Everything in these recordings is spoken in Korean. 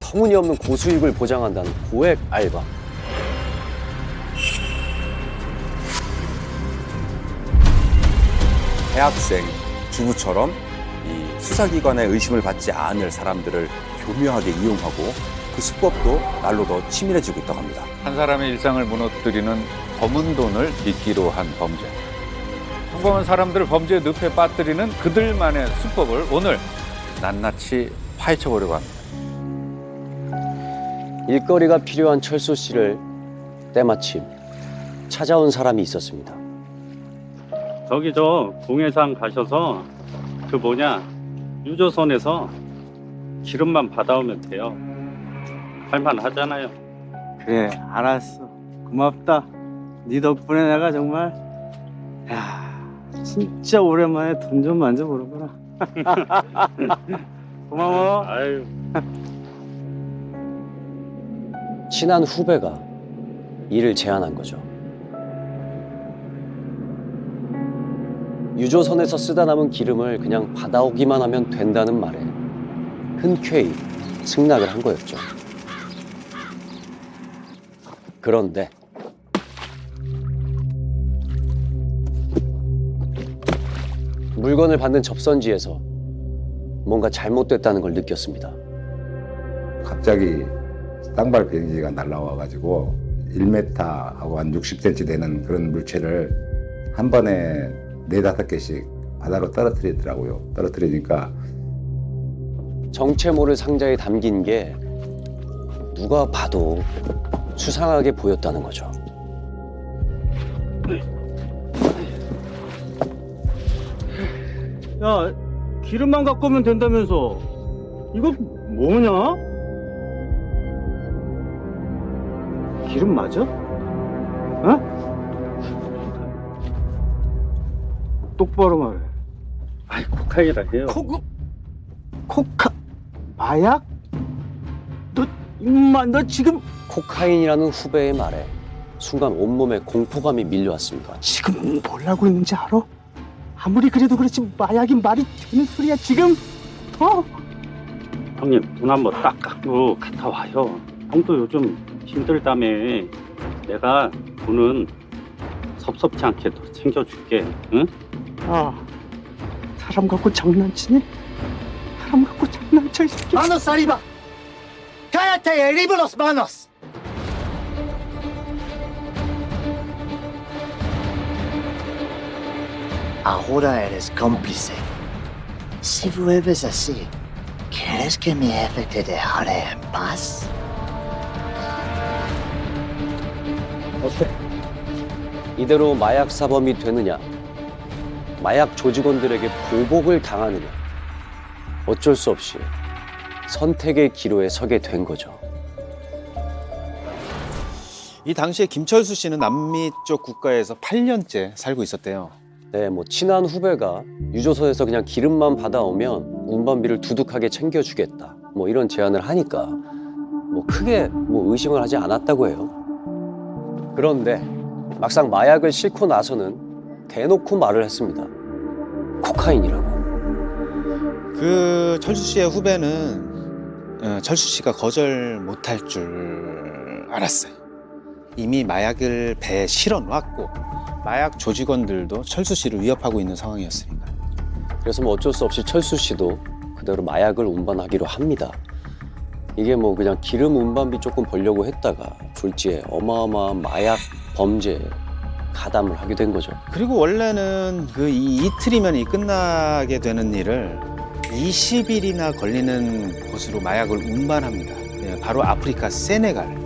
터무니없는 고수익을 보장한다는 고액 알바. 대학생, 주부처럼 이 수사기관의 의심을 받지 않을 사람들을 교묘하게 이용하고 그 수법도 날로 더 치밀해지고 있다고 합니다. 한 사람의 일상을 무너뜨리는 검은 돈을 빚기로 한 범죄. 평범한 사람들을 범죄의 늪에 빠뜨리는 그들만의 수법을 오늘 낱낱이 파헤쳐보려고 합니다. 일거리가 필요한 철수 씨를 때마침 찾아온 사람이 있었습니다. 저기 저 공해상 가셔서 그 뭐냐 유조선에서 기름만 받아오면 돼요. 할만하잖아요. 그래, 알았어. 고맙다. 네 덕분에 내가 정말 진짜 오랜만에 돈 좀 만져보는구나. 고마워. 아유. 친한 후배가 일을 제안한 거죠. 유조선에서 쓰다 남은 기름을 그냥 받아오기만 하면 된다는 말에 흔쾌히 승낙을 한 거였죠. 그런데 물건을 받는 접선지에서 뭔가 잘못됐다는 걸 느꼈습니다. 갑자기 땅발 비행기가 날라와가지고 1m하고 한 60cm 되는 그런 물체를 한 번에 4-5개씩 바다로 떨어뜨리더라고요. 떨어뜨리니까 정체 모를 상자에 담긴 게 누가 봐도 수상하게 보였다는 거죠. 야, 기름만 갖고 오면 된다면서. 이거 뭐냐? 기름 맞아? 어? 똑바로 말해. 아이 코카인이라 해요. 코카 마약? 너 임마 너 지금 코카인이라는 후배의 말에 순간 온몸에 공포감이 밀려왔습니다. 지금 뭘 하고 있는지 알아? 아무리 그래도 그렇지 마약이 말이 되는 소리야 지금? 어? 형님 돈 한번 딱 갖고 갔다 와요. 형도 요즘 힘들다며. 내가 돈은 섭섭치 않게 더 챙겨줄게. 응? 아, 사람 갖고 장난치니? 사람 갖고 장난쳐 이 새끼. ¡Manos arriba! ¡Cállate y arriba las manos! Ahora eres cómplice. Si vuelves así, ¿quieres que mi jefe te dejaré en paz? 이대로 마약 사범이 되느냐, 마약 조직원들에게 보복을 당하느냐, 어쩔 수 없이 선택의 기로에 서게 된 거죠. 이 당시에 김철수 씨는 남미 쪽 국가에서 8년째 살고 있었대요. 네, 뭐 친한 후배가 유조선에서 그냥 기름만 받아오면 운반비를 두둑하게 챙겨주겠다, 뭐 이런 제안을 하니까 뭐 크게 뭐 의심을 하지 않았다고 해요. 그런데 막상 마약을 싣고 나서는 대놓고 말을 했습니다. 코카인이라고. 그 철수 씨의 후배는 철수 씨가 거절 못할 줄 알았어요. 이미 마약을 배에 실어 놨고 마약 조직원들도 철수 씨를 위협하고 있는 상황이었으니까. 그래서 뭐 어쩔 수 없이 철수 씨도 그대로 마약을 운반하기로 합니다. 이게 뭐 그냥 기름 운반비 조금 벌려고 했다가 졸지에 어마어마한 마약 범죄에 가담을 하게 된 거죠. 그리고 원래는 그 이틀이면 이 끝나게 되는 일을 20일이나 걸리는 곳으로 마약을 운반합니다. 예, 바로 아프리카 세네갈.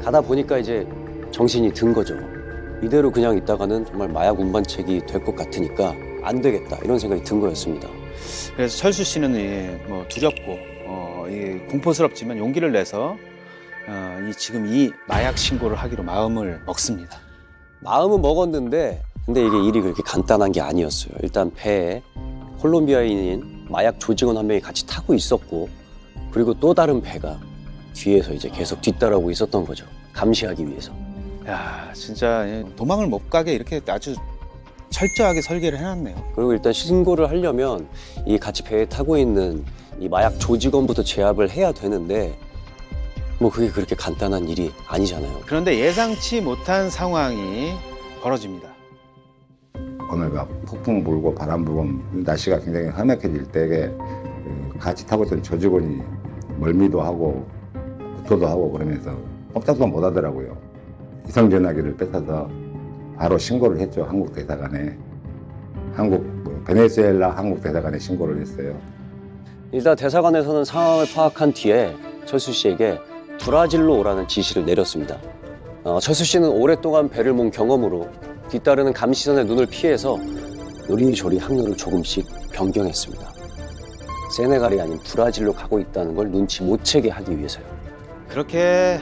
가다 보니까 이제 정신이 든 거죠. 이대로 그냥 있다가는 정말 마약 운반책이 될 것 같으니까 안 되겠다, 이런 생각이 든 거였습니다. 그래서 철수 씨는 뭐 두렵고 공포스럽지만 용기를 내서 지금 이 마약 신고를 하기로 마음을 먹습니다. 마음은 먹었는데 근데 이게 일이 그렇게 간단한 게 아니었어요. 일단 배에 콜롬비아인인 마약 조직원 한 명이 같이 타고 있었고, 그리고 또 다른 배가 뒤에서 이제 계속 뒤따라오고 있었던 거죠. 감시하기 위해서. 야, 진짜 도망을 못 가게 이렇게 아주 철저하게 설계를 해놨네요. 그리고 일단 신고를 하려면 이 같이 배에 타고 있는 이 마약 조직원부터 제압을 해야 되는데 뭐 그게 그렇게 간단한 일이 아니잖아요. 그런데 예상치 못한 상황이 벌어집니다. 오늘 막 폭풍 불고 바람 불고 날씨가 굉장히 험악해질 때에 같이 타고 있던 조직원이 멀미도 하고 구토도 하고 그러면서 꼼짝도 못 하더라고요. 위성전화기를 뺏어서 바로 신고를 했죠. 한국 대사관에. 베네수엘라 한국 대사관에 신고를 했어요. 일단 대사관에서는 상황을 파악한 뒤에 철수 씨에게 브라질로 오라는 지시를 내렸습니다. 철수 씨는 오랫동안 배를 몬 경험으로 뒤따르는 감시선의 눈을 피해서 요리조리 항로를 조금씩 변경했습니다. 세네갈이 아닌 브라질로 가고 있다는 걸 눈치 못 채게 하기 위해서요. 그렇게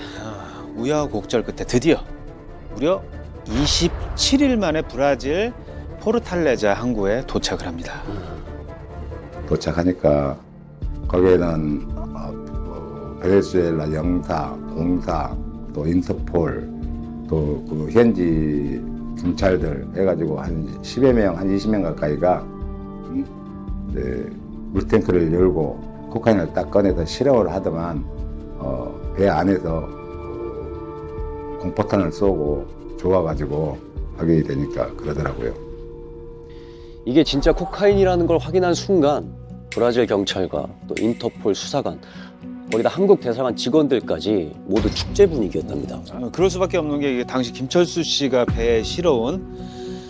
우여곡절 끝에 드디어 무려 27일 만에 브라질 포르탈레자 항구에 도착을 합니다. 도착하니까 거기에는 베네수엘라 영사, 공사, 또 인터폴, 또 그 현지 경찰들 해가지고 한 10여 명, 한 20명 가까이가 물탱크를 열고 코카인을 딱 꺼내서 실험을 하더만 배 안에서 공포탄을 쏘고 좋아가지고 하게 되니까 그러더라고요. 이게 진짜 코카인이라는 걸 확인한 순간 브라질 경찰과 또 인터폴 수사관 거기다 한국 대사관 직원들까지 모두 축제 분위기였답니다. 그럴 수밖에 없는 게 이게 당시 김철수 씨가 배에 실어온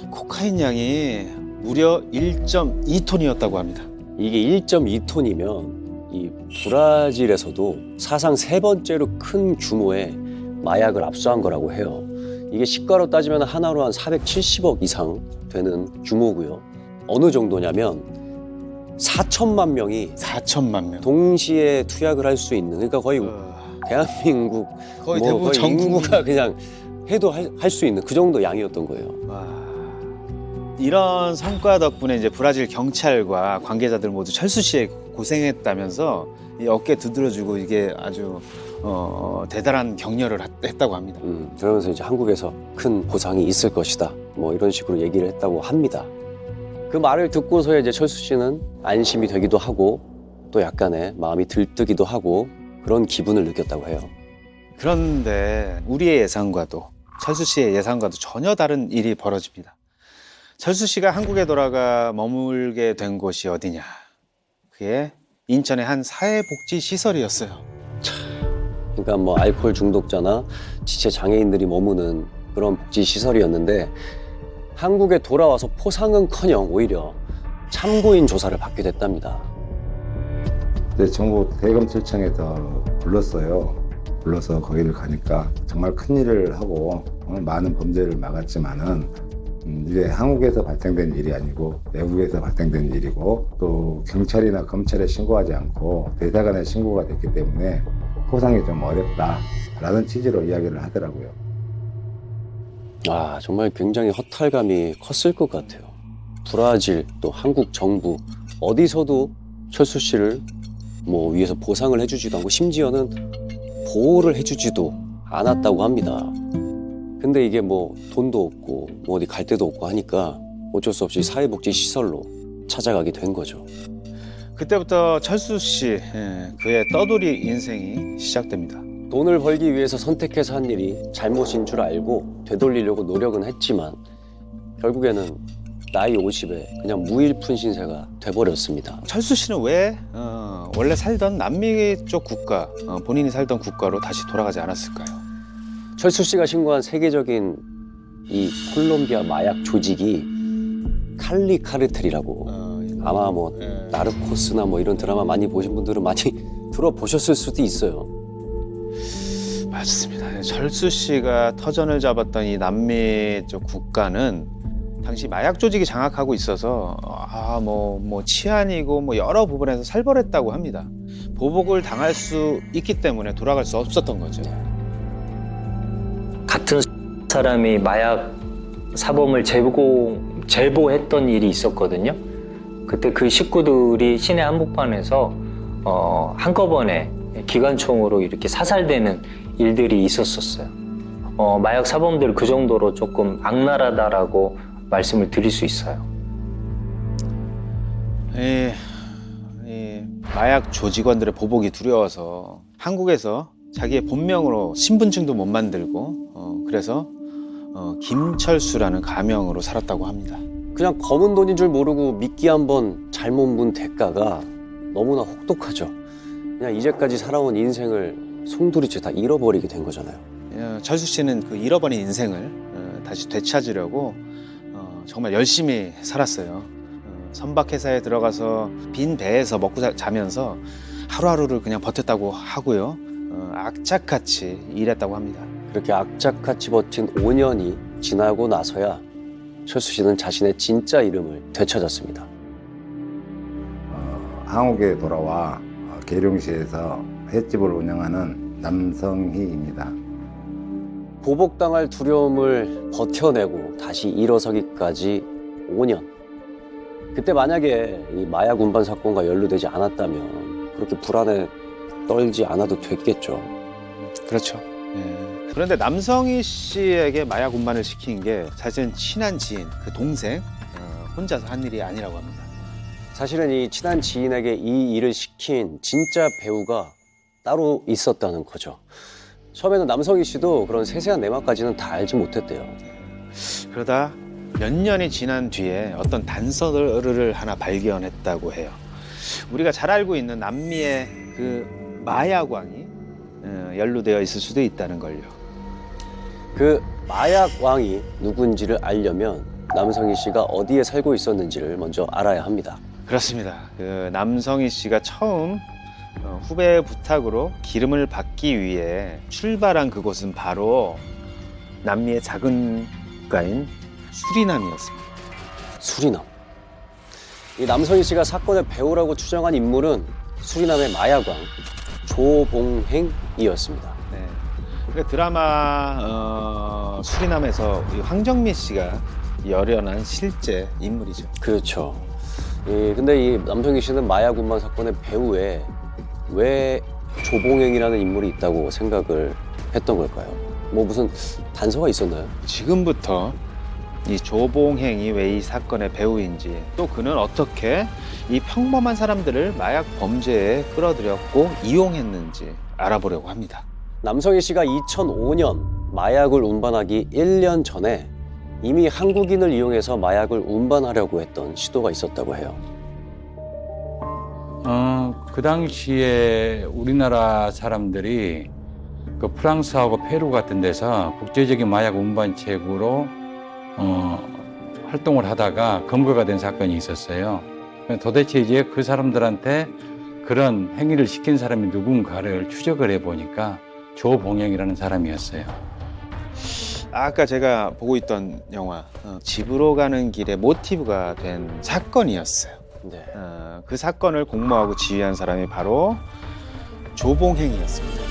코카인 양이 무려 1.2톤이었다고 합니다. 이게 1.2톤이면 이 브라질에서도 사상 세 번째로 큰 규모의 마약을 압수한 거라고 해요. 이게 시가로 따지면 하나로 한 470억 이상 되는 규모고요. 어느 정도냐면 4천만 명이 4천만 명. 동시에 투약을 할 수 있는, 그러니까 거의 대한민국 거의 대부분 전국이 인구가 그냥 해도 할 수 있는 그 정도 양이었던 거예요. 와. 이런 성과 덕분에 이제 브라질 경찰과 관계자들 모두 철수 씨에 고생했다면서 이 어깨 두드려주고 이게 아주 대단한 격려를 했다고 합니다. 그러면서 이제 한국에서 큰 보상이 있을 것이다. 뭐 이런 식으로 얘기를 했다고 합니다. 그 말을 듣고서야 이제 철수 씨는 안심이 되기도 하고 또 약간의 마음이 들뜨기도 하고 그런 기분을 느꼈다고 해요. 그런데 우리의 예상과도 철수 씨의 예상과도 전혀 다른 일이 벌어집니다. 철수 씨가 한국에 돌아가 머물게 된 곳이 어디냐? 그게 인천의 한 사회복지 시설이었어요. 그러니까 뭐 알코올 중독자나 지체 장애인들이 머무는 그런 복지 시설이었는데 한국에 돌아와서 포상은커녕 오히려 참고인 조사를 받게 됐답니다. 정부 대검찰청에서 불러서 거기를 가니까 정말 큰일을 하고 많은 범죄를 막았지만은 이게 한국에서 발생된 일이 아니고 외국에서 발생된 일이고 또 경찰이나 검찰에 신고하지 않고 대사관에 신고가 됐기 때문에 포상이 좀 어렵다라는 취지로 이야기를 하더라고요. 정말 굉장히 허탈감이 컸을 것 같아요. 브라질 또 한국 정부 어디서도 철수 씨를 뭐 위해서 보상을 해주지도 않고 심지어는 보호를 해주지도 않았다고 합니다. 근데 이게 뭐 돈도 없고 뭐 어디 갈 데도 없고 하니까 어쩔 수 없이 사회복지 시설로 찾아가게 된 거죠. 그때부터 철수 씨 그의 떠돌이 인생이 시작됩니다. 돈을 벌기 위해서 선택해서 한 일이 잘못인 줄 알고 되돌리려고 노력은 했지만 결국에는 나이 50에 그냥 무일푼 신세가 돼버렸습니다. 철수 씨는 왜 원래 살던 남미 쪽 국가, 본인이 살던 국가로 다시 돌아가지 않았을까요? 철수 씨가 신고한 세계적인 이 콜롬비아 마약 조직이 칼리 카르텔이라고 아마 뭐 나르코스나 뭐 이런 드라마 많이 보신 분들은 많이 들어보셨을 수도 있어요. 맞습니다. 철수 씨가 터전을 잡았던 이 남미 쪽 국가는 당시 마약 조직이 장악하고 있어서 뭐 치안이고 뭐 여러 부분에서 살벌했다고 합니다. 보복을 당할 수 있기 때문에 돌아갈 수 없었던 거죠. 같은 사람이 마약 사범을 제보했던 일이 있었거든요. 그때 그 식구들이 시내 한복판에서 한꺼번에 기관총으로 이렇게 사살되는 일들이 있었어요. 마약 사범들 그 정도로 조금 악랄하다라고 말씀을 드릴 수 있어요. 이 마약 조직원들의 보복이 두려워서 한국에서 자기의 본명으로 신분증도 못 만들고 그래서 김철수라는 가명으로 살았다고 합니다. 그냥 검은 돈인 줄 모르고 미끼 한번 잘못 문 대가가 너무나 혹독하죠. 그냥 이제까지 살아온 인생을 송두리째 다 잃어버리게 된 거잖아요. 철수 씨는 그 잃어버린 인생을 다시 되찾으려고 정말 열심히 살았어요. 선박회사에 들어가서 빈 배에서 먹고 자면서 하루하루를 그냥 버텼다고 하고요. 악착같이 일했다고 합니다. 그렇게 악착같이 버틴 5년이 지나고 나서야 철수 씨는 자신의 진짜 이름을 되찾았습니다. 한국에 돌아와 계룡시에서 횟집을 운영하는 남성희입니다. 보복당할 두려움을 버텨내고 다시 일어서기까지 5년. 그때 만약에 이 마약 운반 사건과 연루되지 않았다면 그렇게 불안에 떨지 않아도 됐겠죠. 그렇죠. 예. 그런데 남성희 씨에게 마약 운반을 시킨 게 사실은 친한 지인, 그 동생 혼자서 한 일이 아니라고 합니다. 사실은 이 친한 지인에게 이 일을 시킨 진짜 배우가 따로 있었다는 거죠. 처음에는 남성희 씨도 그런 세세한 내막까지는 다 알지 못했대요. 그러다 몇 년이 지난 뒤에 어떤 단서를 하나 발견했다고 해요. 우리가 잘 알고 있는 남미의 그 마약왕이 연루되어 있을 수도 있다는 걸요. 그 마약왕이 누군지를 알려면 남성희 씨가 어디에 살고 있었는지를 먼저 알아야 합니다. 그렇습니다. 그 남성희 씨가 처음 후배의 부탁으로 기름을 받기 위해 출발한 그곳은 바로 남미의 작은 국가인 수리남이었습니다. 수리남. 이 남성희 씨가 사건의 배우라고 추정한 인물은 수리남의 마약왕 조봉행이었습니다. 네. 그러니까 드라마 수리남에서 이 황정민 씨가 열연한 실제 인물이죠. 그렇죠. 근데 이 남성희 씨는 마약 운반 사건의 배우에 왜 조봉행이라는 인물이 있다고 생각을 했던 걸까요? 뭐 무슨 단서가 있었나요? 지금부터 이 조봉행이 왜 이 사건의 배우인지, 또 그는 어떻게 이 평범한 사람들을 마약 범죄에 끌어들였고 이용했는지 알아보려고 합니다. 남성희 씨가 2005년 마약을 운반하기 1년 전에 이미 한국인을 이용해서 마약을 운반하려고 했던 시도가 있었다고 해요. 그 당시에 우리나라 사람들이 그 프랑스하고 페루 같은 데서 국제적인 마약 운반책으로 활동을 하다가 검거가 된 사건이 있었어요. 도대체 이제 그 사람들한테 그런 행위를 시킨 사람이 누군가를 추적을 해보니까 조봉행이라는 사람이었어요. 아까 제가 보고 있던 영화 집으로 가는 길에 모티브가 된 사건이었어요. 네. 그 사건을 공모하고 지휘한 사람이 바로 조봉행이었습니다.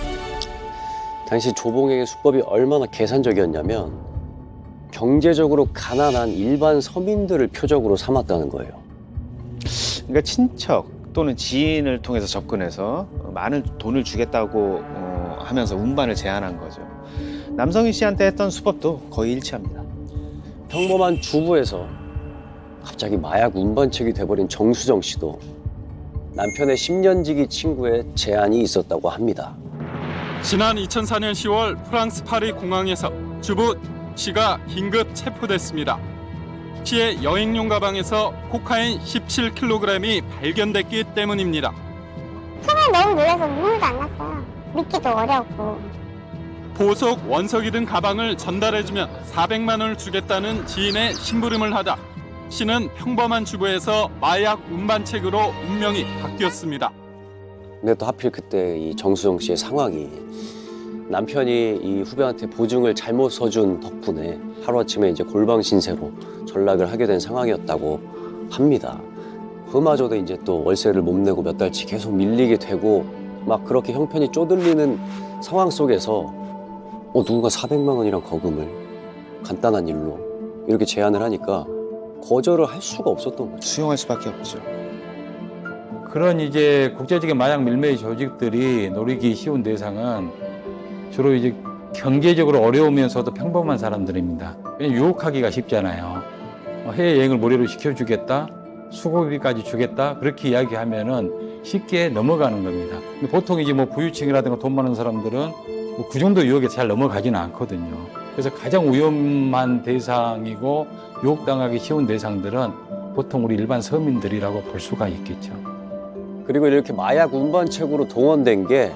당시 조봉행의 수법이 얼마나 계산적이었냐면 경제적으로 가난한 일반 서민들을 표적으로 삼았다는 거예요. 그러니까 친척 또는 지인을 통해서 접근해서 많은 돈을 주겠다고 하면서 운반을 제안한 거죠. 남성희 씨한테 했던 수법도 거의 일치합니다. 평범한 주부에서 갑자기 마약 운반책이 돼버린 정수정 씨도 남편의 10년지기 친구의 제안이 있었다고 합니다. 지난 2004년 10월 프랑스 파리 공항에서 주부 씨가 긴급 체포됐습니다. 씨의 여행용 가방에서 코카인 17kg이 발견됐기 때문입니다. 처음에 너무 놀라서 눈물도 안 났어요. 믿기도 어려웠고. 보석 원석이 든 가방을 전달해주면 400만 원을 주겠다는 지인의 심부름을 하다 씨는 평범한 주부에서 마약 운반책으로 운명이 바뀌었습니다. 근데 또 하필 그때 이 정수정 씨의 상황이 남편이 이 후배한테 보증을 잘못 서준 덕분에 하루아침에 이제 골방 신세로 전락을 하게 된 상황이었다고 합니다. 그마저도 이제 또 월세를 못 내고 몇 달치 계속 밀리게 되고 막 그렇게 형편이 쪼들리는 상황 속에서 누군가 400만 원이란 거금을 간단한 일로 이렇게 제안을 하니까 거절을 할 수가 없었던 거죠. 수용할 수밖에 없죠. 그런 이제 국제적인 마약 밀매의 조직들이 노리기 쉬운 대상은 주로 이제 경제적으로 어려우면서도 평범한 사람들입니다. 왜냐면 유혹하기가 쉽잖아요. 해외여행을 무료로 시켜주겠다, 수고비까지 주겠다 그렇게 이야기하면은 쉽게 넘어가는 겁니다. 근데 보통 이제 뭐 부유층이라든가 돈 많은 사람들은 뭐 그 정도 유혹에 잘 넘어가지는 않거든요. 그래서 가장 위험한 대상이고 유혹당하기 쉬운 대상들은 보통 우리 일반 서민들이라고 볼 수가 있겠죠. 그리고 이렇게 마약 운반책으로 동원된 게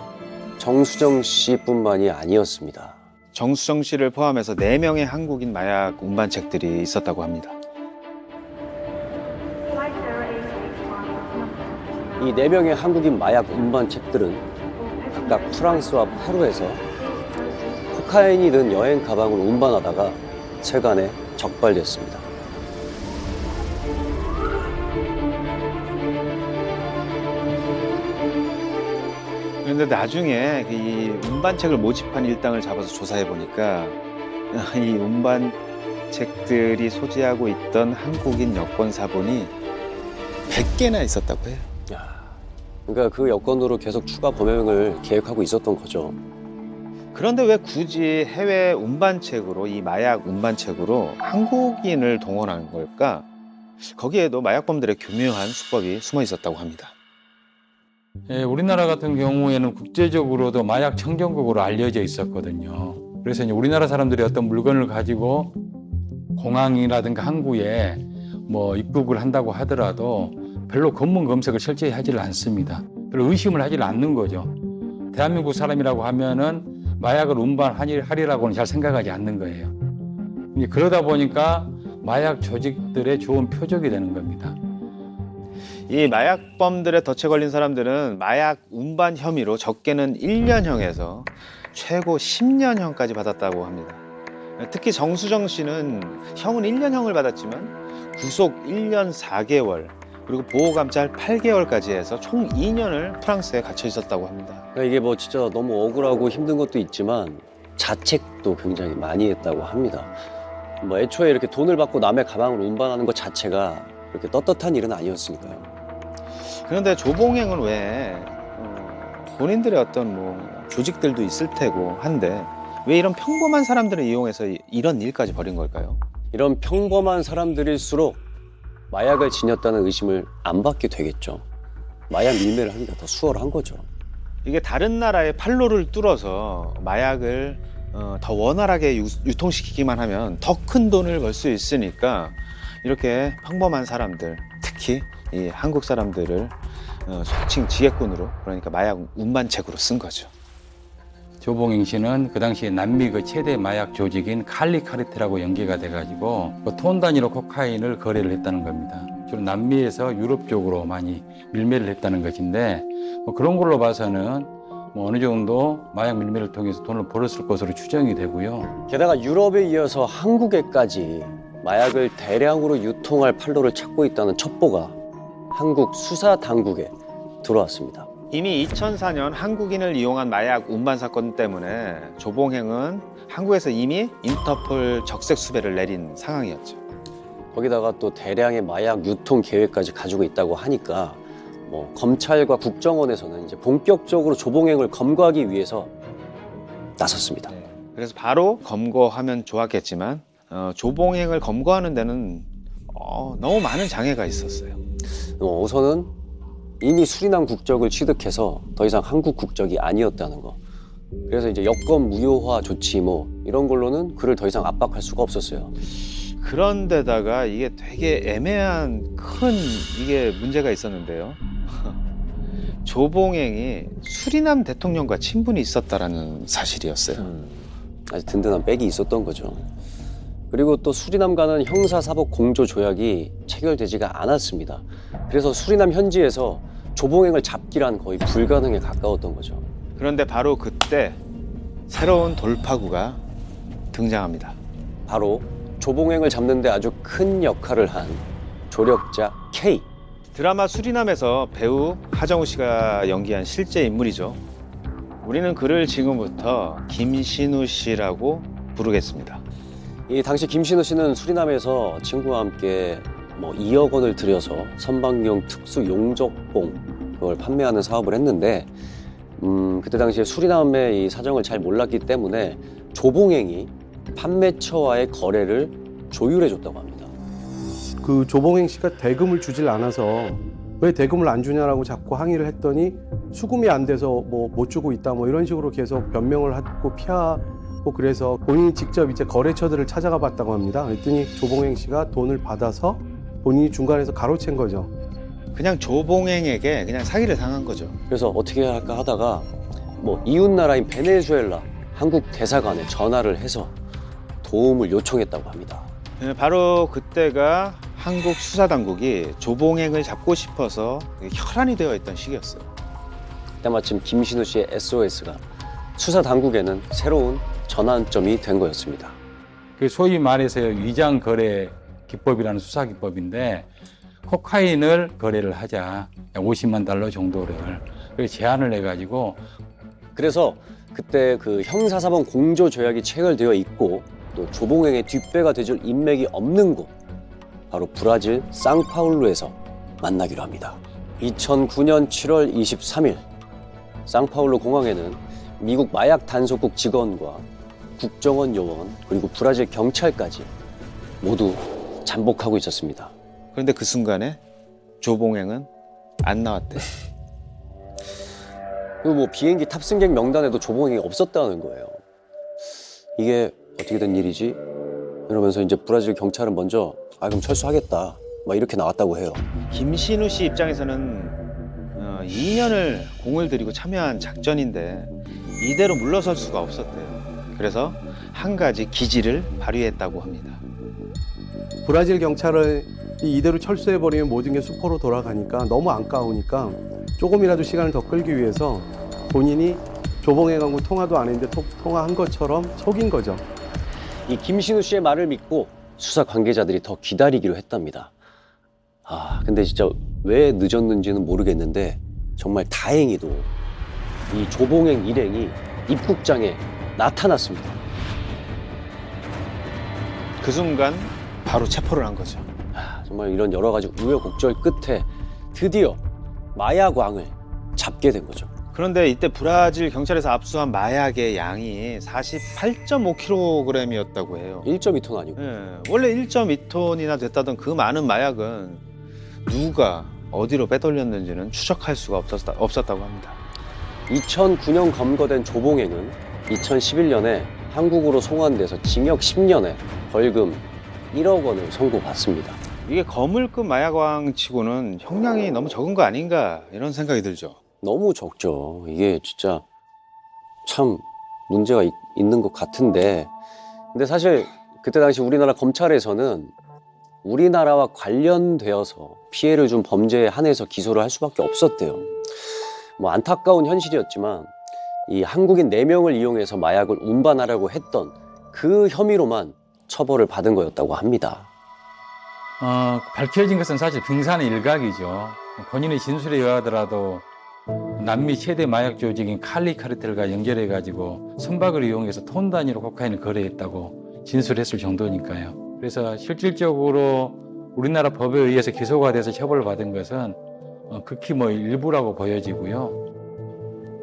정수정 씨뿐만이 아니었습니다. 정수정 씨를 포함해서 4명의 한국인 마약 운반책들이 있었다고 합니다. 이 4명의 한국인 마약 운반책들은 각각 프랑스와 페루에서 코카인이 든 여행 가방을 운반하다가 세간에 적발됐습니다. 그런데 나중에 이 운반책을 모집한 일당을 잡아서 조사해 보니까 이 운반책들이 소지하고 있던 한국인 여권 사본이 100개나 있었다고 해요. 그러니까 그 여건으로 계속 추가 범행을 계획하고 있었던 거죠. 그런데 왜 굳이 해외 운반책으로, 이 마약 운반책으로 한국인을 동원한 걸까? 거기에도 마약범들의 교묘한 수법이 숨어 있었다고 합니다. 예, 우리나라 같은 경우에는 국제적으로도 마약 청정국으로 알려져 있었거든요. 그래서 이제 우리나라 사람들이 어떤 물건을 가지고 공항이라든가 항구에 뭐 입국을 한다고 하더라도 별로 검문 검색을 철저히 하지를 않습니다. 별로 의심을 하지를 않는 거죠. 대한민국 사람이라고 하면은 마약을 운반하리라고는 잘 생각하지 않는 거예요. 이제 그러다 보니까 마약 조직들의 좋은 표적이 되는 겁니다. 이 마약범들의 덫에 걸린 사람들은 마약 운반 혐의로 적게는 1년형에서 최고 10년형까지 받았다고 합니다. 특히 정수정 씨는 형은 1년형을 받았지만 구속 1년 4개월 그리고 보호감찰 8개월까지 해서 총 2년을 프랑스에 갇혀 있었다고 합니다. 그러니까 이게 뭐 진짜 너무 억울하고 힘든 것도 있지만 자책도 굉장히 많이 했다고 합니다. 뭐 애초에 이렇게 돈을 받고 남의 가방을 운반하는 것 자체가 그렇게 떳떳한 일은 아니었으니까요. 그런데 조봉행은 왜 본인들의 어떤 뭐 조직들도 있을 테고 한데 왜 이런 평범한 사람들을 이용해서 이런 일까지 벌인 걸까요? 이런 평범한 사람들일수록 마약을 지녔다는 의심을 안 받게 되겠죠. 마약 밀매를 하기가 더 수월한 거죠. 이게 다른 나라의 판로를 뚫어서 마약을 더 원활하게 유통시키기만 하면 더 큰 돈을 벌 수 있으니까 이렇게 평범한 사람들, 특히 이 한국 사람들을 속칭 지게꾼으로, 그러니까 마약 운반책으로 쓴 거죠. 조봉행 씨는 그 당시에 남미 그 최대 마약 조직인 칼리 카르텔하고 연계가 돼가지고 그 톤 단위로 코카인을 거래를 했다는 겁니다. 주로 남미에서 유럽 쪽으로 많이 밀매를 했다는 것인데 뭐 그런 걸로 봐서는 뭐 어느 정도 마약 밀매를 통해서 돈을 벌었을 것으로 추정이 되고요. 게다가 유럽에 이어서 한국에까지 마약을 대량으로 유통할 판로를 찾고 있다는 첩보가 한국 수사 당국에 들어왔습니다. 이미 2004년 한국인을 이용한 마약 운반 사건 때문에 조봉행은 한국에서 이미 인터폴 적색 수배를 내린 상황이었죠. 거기다가 또 대량의 마약 유통 계획까지 가지고 있다고 하니까 뭐 검찰과 국정원에서는 이제 본격적으로 조봉행을 검거하기 위해서 나섰습니다. 네. 그래서 바로 검거하면 좋았겠지만 조봉행을 검거하는 데는 너무 많은 장애가 있었어요. 우선은 이미 수리남 국적을 취득해서 더 이상 한국 국적이 아니었다는 거. 그래서 이제 여권 무효화 조치 뭐 이런 걸로는 그를 더 이상 압박할 수가 없었어요. 그런데다가 이게 되게 애매한 큰 이게 문제가 있었는데요. 조봉행이 수리남 대통령과 친분이 있었다라는 사실이었어요. 아주 든든한 백이 있었던 거죠. 그리고 또 수리남과는 형사사법 공조 조약이 체결되지가 않았습니다. 그래서 수리남 현지에서 조봉행을 잡기란 거의 불가능에 가까웠던 거죠. 그런데 바로 그때 새로운 돌파구가 등장합니다. 바로 조봉행을 잡는 데 아주 큰 역할을 한 조력자 K. 드라마 수리남에서 배우 하정우 씨가 연기한 실제 인물이죠. 우리는 그를 지금부터 김신우 씨라고 부르겠습니다. 이 당시 김신우 씨는 수리남에서 친구와 함께 뭐 2억 원을 들여서 선박용 특수 용접봉 그걸 판매하는 사업을 했는데 그때 당시에 수리남의 이 사정을 잘 몰랐기 때문에 조봉행이 판매처와의 거래를 조율해 줬다고 합니다. 그 조봉행 씨가 대금을 주질 않아서 왜 대금을 안 주냐라고 자꾸 항의를 했더니 수금이 안 돼서 뭐 못 주고 있다 뭐 이런 식으로 계속 변명을 하고 피하고 그래서 본인이 직접 이제 거래처들을 찾아가 봤다고 합니다. 그랬더니 조봉행 씨가 돈을 받아서 본인이 중간에서 가로챈 거죠. 그냥 조봉행에게 그냥 사기를 당한 거죠. 그래서 어떻게 할까 하다가 뭐 이웃 나라인 베네수엘라 한국 대사관에 전화를 해서 도움을 요청했다고 합니다. 바로 그때가 한국 수사당국이 조봉행을 잡고 싶어서 혈안이 되어 있던 시기였어요. 때마침 김신우 씨의 SOS가 수사 당국에는 새로운 전환점이 된 거였습니다. 그 소위 말해서 위장 거래 기법이라는 수사 기법인데 코카인을 거래를 하자 50만 달러 정도를 그래서 제안을 해가지고 그래서 그때 그 형사사범 공조 조약이 체결되어 있고 또 조봉행의 뒷배가 돼줄 인맥이 없는 곳 바로 브라질 상파울루에서 만나기로 합니다. 2009년 7월 23일 상파울루 공항에는 미국 마약 단속국 직원과 국정원 요원 그리고 브라질 경찰까지 모두 잠복하고 있었습니다. 그런데 그 순간에 조봉행은 안 나왔대요. 그리고 뭐 비행기 탑승객 명단에도 조봉행이 없었다는 거예요. 이게 어떻게 된 일이지? 이러면서 이제 브라질 경찰은 먼저 그럼 철수하겠다 막 이렇게 나왔다고 해요. 김신우 씨 입장에서는 2년을 공을 들이고 참여한 작전인데 이대로 물러설 수가 없었대요. 그래서 한 가지 기지를 발휘했다고 합니다. 브라질 경찰은 이대로 철수해버리면 모든 게 수포로 돌아가니까 너무 안까우니까 조금이라도 시간을 더 끌기 위해서 본인이 조봉행하고 통화도 안 했는데 통화한 것처럼 속인 거죠. 이 김신우 씨의 말을 믿고 수사 관계자들이 더 기다리기로 했답니다. 근데 진짜 왜 늦었는지는 모르겠는데 정말 다행히도 이 조봉행 일행이 입국장에 나타났습니다. 그 순간 바로 체포를 한 거죠. 정말 이런 여러 가지 우여곡절 끝에 드디어 마약왕을 잡게 된 거죠. 그런데 이때 브라질 경찰에서 압수한 마약의 양이 48.5kg이었다고 해요. 1.2톤 아니고. 원래 1.2톤이나 됐다던 그 많은 마약은 누가 어디로 빼돌렸는지는 추적할 수가 없었다고 합니다. 2009년 검거된 조봉행은 2011년에 한국으로 송환돼서 징역 10년에 벌금 1억 원을 선고받습니다. 이게 거물급 마약왕 치고는 형량이 너무 적은 거 아닌가 이런 생각이 들죠. 너무 적죠. 이게 진짜 참 문제가 있는 것 같은데 근데 사실 그때 당시 우리나라 검찰에서는 우리나라와 관련되어서 피해를 준 범죄에 한해서 기소를 할 수밖에 없었대요. 뭐 안타까운 현실이었지만 이 한국인 4명을 이용해서 마약을 운반하려고 했던 그 혐의로만 처벌을 받은 거였다고 합니다. 밝혀진 것은 사실 등산의 일각이죠. 본인의 진술에 의하더라도 남미 최대 마약 조직인 칼리 카르텔과 연결해가지고 선박을 이용해서 톤 단위로 코카인을 거래했다고 진술했을 정도니까요. 그래서 실질적으로 우리나라 법에 의해서 기소가 돼서 처벌을 받은 것은 극히 일부라고 보여지고요.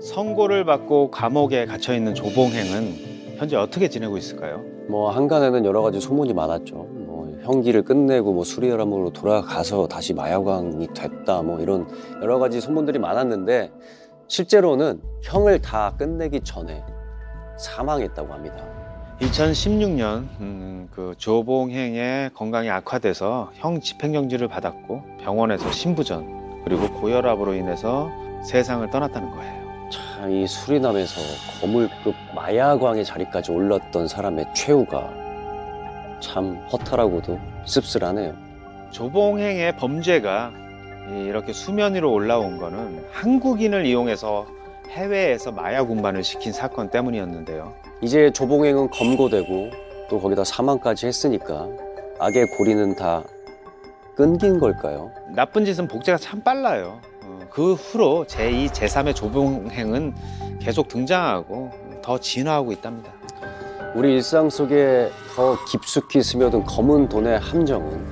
선고를 받고 감옥에 갇혀 있는 조봉행은 현재 어떻게 지내고 있을까요? 뭐 한간에는 여러 가지 소문이 많았죠. 뭐 형기를 끝내고 뭐 수리아람으로 돌아가서 다시 마약왕이 됐다 뭐 이런 여러 가지 소문들이 많았는데 실제로는 형을 다 끝내기 전에 사망했다고 합니다. 2016년 그 조봉행의 건강이 악화돼서 형 집행정지를 받았고 병원에서 심부전 그리고 고혈압으로 인해서 세상을 떠났다는 거예요. 참 이 수리남에서 거물급 마약왕의 자리까지 올랐던 사람의 최후가 참 허탈하고도 씁쓸하네요. 조봉행의 범죄가 이렇게 수면 위로 올라온 거는 한국인을 이용해서 해외에서 마약 운반을 시킨 사건 때문이었는데요. 이제 조봉행은 검거되고 또 거기다 사망까지 했으니까 악의 고리는 다 끊긴 걸까요? 나쁜 짓은 복제가 참 빨라요. 그 후로 제2, 제3의 조봉행은 계속 등장하고 더 진화하고 있답니다. 우리 일상 속에 더 깊숙이 스며든 검은 돈의 함정은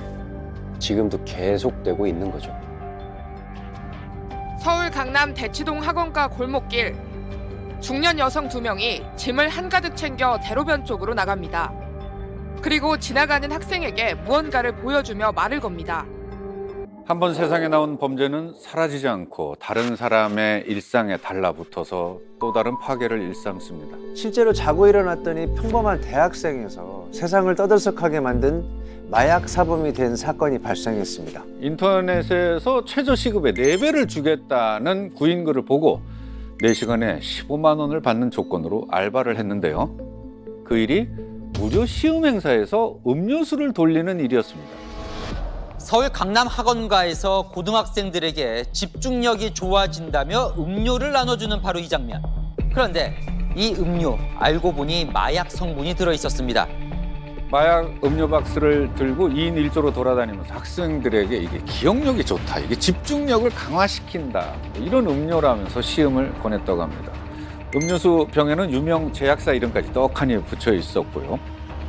지금도 계속되고 있는 거죠. 서울 강남 대치동 학원가 골목길. 중년 여성 2명이 짐을 한가득 챙겨 대로변 쪽으로 나갑니다. 그리고 지나가는 학생에게 무언가를 보여주며 말을 겁니다. 한번 세상에 나온 범죄는 사라지지 않고 다른 사람의 일상에 달라붙어서 또 다른 파괴를 일삼습니다. 실제로 자고 일어났더니 평범한 대학생에서 세상을 떠들썩하게 만든 마약 사범이 된 사건이 발생했습니다. 인터넷에서 최저 시급의 4배를 주겠다는 구인글을 보고 4시간에 15만 원을 받는 조건으로 알바를 했는데요. 그 일이 무료 시음 행사에서 음료수를 돌리는 일이었습니다. 서울 강남 학원가에서 고등학생들에게 집중력이 좋아진다며 음료를 나눠주는 바로 이 장면. 그런데 이 음료 알고 보니 마약 성분이 들어있었습니다. 마약 음료 박스를 들고 2인 1조로 돌아다니면서 학생들에게 이게 기억력이 좋다, 이게 집중력을 강화시킨다, 이런 음료라면서 시음을 권했다고 합니다. 음료수 병에는 유명 제약사 이름까지 떡하니 붙여 있었고요.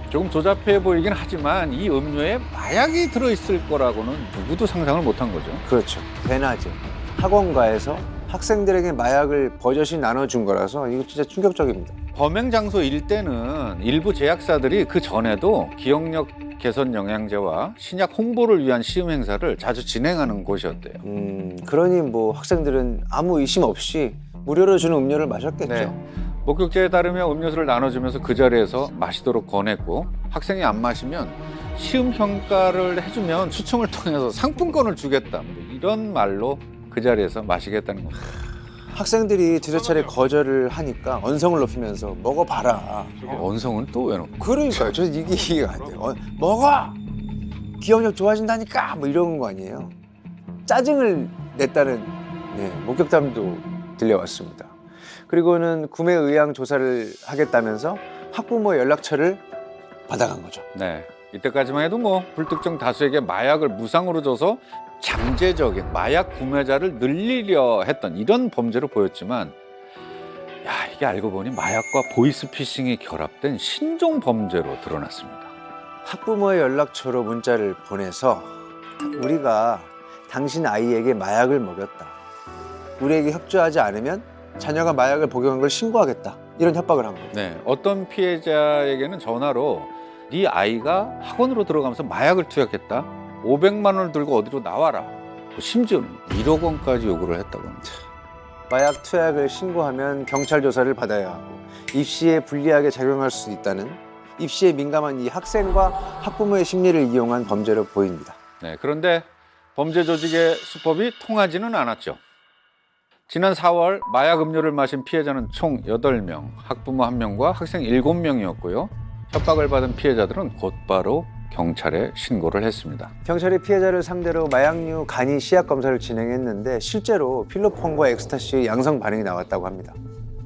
조금 조잡해 보이긴 하지만 이 음료에 마약이 들어있을 거라고는 누구도 상상을 못한 거죠. 그렇죠. 대낮에 학원가에서 학생들에게 마약을 버젓이 나눠준 거라서 이거 진짜 충격적입니다. 범행 장소일 때는 일부 제약사들이 그 전에도 기억력 개선 영양제와 신약 홍보를 위한 시음 행사를 자주 진행하는 곳이었대요. 그러니 뭐 학생들은 아무 의심 없이 무료로 주는 음료를 마셨겠죠. 네. 목격자에 따르면 음료수를 나눠주면서 그 자리에서 마시도록 권했고, 학생이 안 마시면 시음 평가를 해주면 추첨을 통해서 상품권을 주겠다, 이런 말로 그 자리에서 마시겠다는 겁니다. 학생들이 두세 차례 거절을 하니까 언성을 높이면서 먹어봐라. 언성은 또 왜 높고? 그러니까요. 저 이게 이해가 안 돼요. 먹어! 기억력 좋아진다니까! 뭐 이런 거 아니에요. 짜증을 냈다는 목격담도 들려왔습니다. 그리고는 구매 의향 조사를 하겠다면서 학부모 연락처를 받아간 거죠. 네, 이때까지만 해도 뭐 불특정 다수에게 마약을 무상으로 줘서 잠재적인 마약 구매자를 늘리려 했던 이런 범죄로 보였지만, 이게 알고 보니 마약과 보이스피싱이 결합된 신종 범죄로 드러났습니다. 학부모의 연락처로 문자를 보내서 우리가 당신 아이에게 마약을 먹였다. 우리에게 협조하지 않으면 자녀가 마약을 복용한 걸 신고하겠다. 이런 협박을 한 거예요. 네, 어떤 피해자에게는 전화로 네 아이가 학원으로 들어가면서 마약을 투약했다. 500만 원을 들고 어디로 나와라. 심지어는 1억 원까지 요구를 했다고 합니다. 마약 투약을 신고하면 경찰 조사를 받아야 하고 입시에 불리하게 작용할 수 있다는, 입시에 민감한 이 학생과 학부모의 심리를 이용한 범죄로 보입니다. 네, 그런데 범죄 조직의 수법이 통하지는 않았죠. 지난 4월 마약 음료를 마신 피해자는 총 8명, 학부모 1명과 학생 7명이었고요. 협박을 받은 피해자들은 곧바로 경찰에 신고를 했습니다. 경찰이 피해자를 상대로 마약류 간이 시약 검사를 진행했는데 실제로 필로폰과 엑스타시의 양성 반응이 나왔다고 합니다.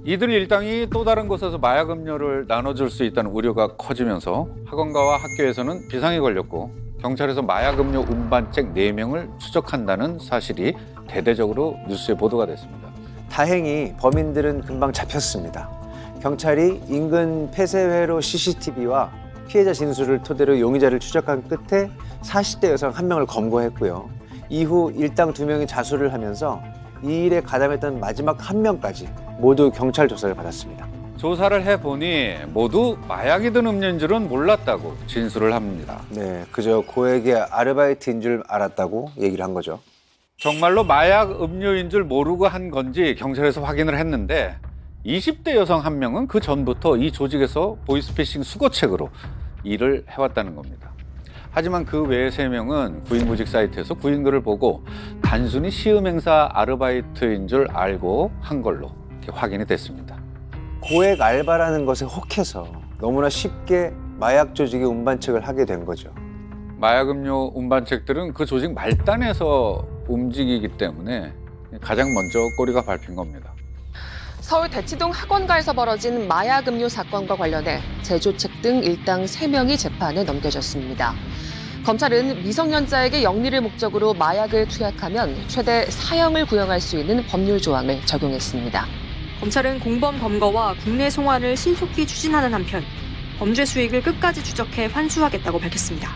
이들 일당이 또 다른 곳에서 마약 음료를 나눠줄 수 있다는 우려가 커지면서 학원가와 학교에서는 비상이 걸렸고, 경찰에서 마약 음료 운반책 4명을 추적한다는 사실이 대대적으로 뉴스에 보도가 됐습니다. 다행히 범인들은 금방 잡혔습니다. 경찰이 인근 폐쇄회로 CCTV와 피해자 진술을 토대로 용의자를 추적한 끝에 40대 여성 1명을 검거했고요. 이후 일당 2명이 자수를 하면서 이 일에 가담했던 마지막 1명까지 모두 경찰 조사를 받았습니다. 조사를 해보니 모두 마약이 든 음료인 줄은 몰랐다고 진술을 합니다. 네, 그저 고액의 아르바이트인 줄 알았다고 얘기를 한 거죠. 정말로 마약 음료인 줄 모르고 한 건지 경찰에서 확인을 했는데, 20대 여성 1명은 그 전부터 이 조직에서 보이스피싱 수거책으로 일을 해왔다는 겁니다. 하지만 그 외의 3명은 구인구직 사이트에서 구인글을 보고 단순히 시음행사 아르바이트인 줄 알고 한 걸로 이렇게 확인이 됐습니다. 고액 알바라는 것에 혹해서 너무나 쉽게 마약 조직의 운반책을 하게 된 거죠. 마약 음료 운반책들은 그 조직 말단에서 움직이기 때문에 가장 먼저 꼬리가 밟힌 겁니다. 서울 대치동 학원가에서 벌어진 마약 음료 사건과 관련해 제조책 등 일당 3명이 재판에 넘겨졌습니다. 검찰은 미성년자에게 영리를 목적으로 마약을 투약하면 최대 사형을 구형할 수 있는 법률 조항을 적용했습니다. 검찰은 공범 검거와 국내 송환을 신속히 추진하는 한편 범죄 수익을 끝까지 추적해 환수하겠다고 밝혔습니다.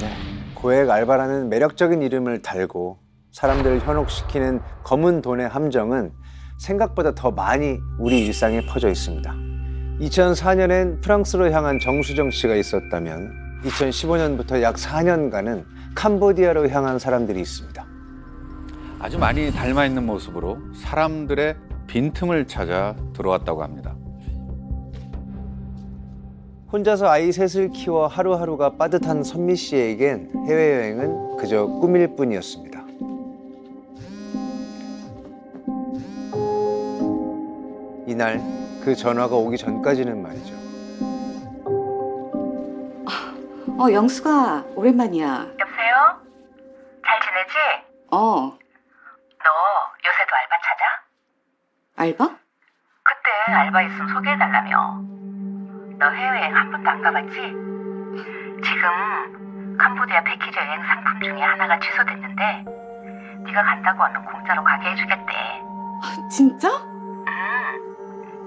네, 고액 알바라는 매력적인 이름을 달고 사람들을 현혹시키는 검은 돈의 함정은 생각보다 더 많이 우리 일상에 퍼져 있습니다. 2004년엔 프랑스로 향한 정수정 씨가 있었다면 2015년부터 약 4년간은 캄보디아로 향한 사람들이 있습니다. 아주 많이 닮아있는 모습으로 사람들의 빈틈을 찾아 들어왔다고 합니다. 혼자서 아이 셋을 키워 하루하루가 빠듯한 선미 씨에겐 해외여행은 그저 꿈일 뿐이었습니다. 이날 그 전화가 오기 전까지는 말이죠. 영수가 오랜만이야. 여보세요? 잘 지내지? 너 요새도 알바 찾아? 알바? 그때 알바 있으면 소개해달라며. 너 해외여행 한 번도 안 가봤지? 지금 캄보디아 패키지 여행 상품 중에 하나가 취소됐는데 네가 간다고 하면 공짜로 가게 해주겠대. 진짜?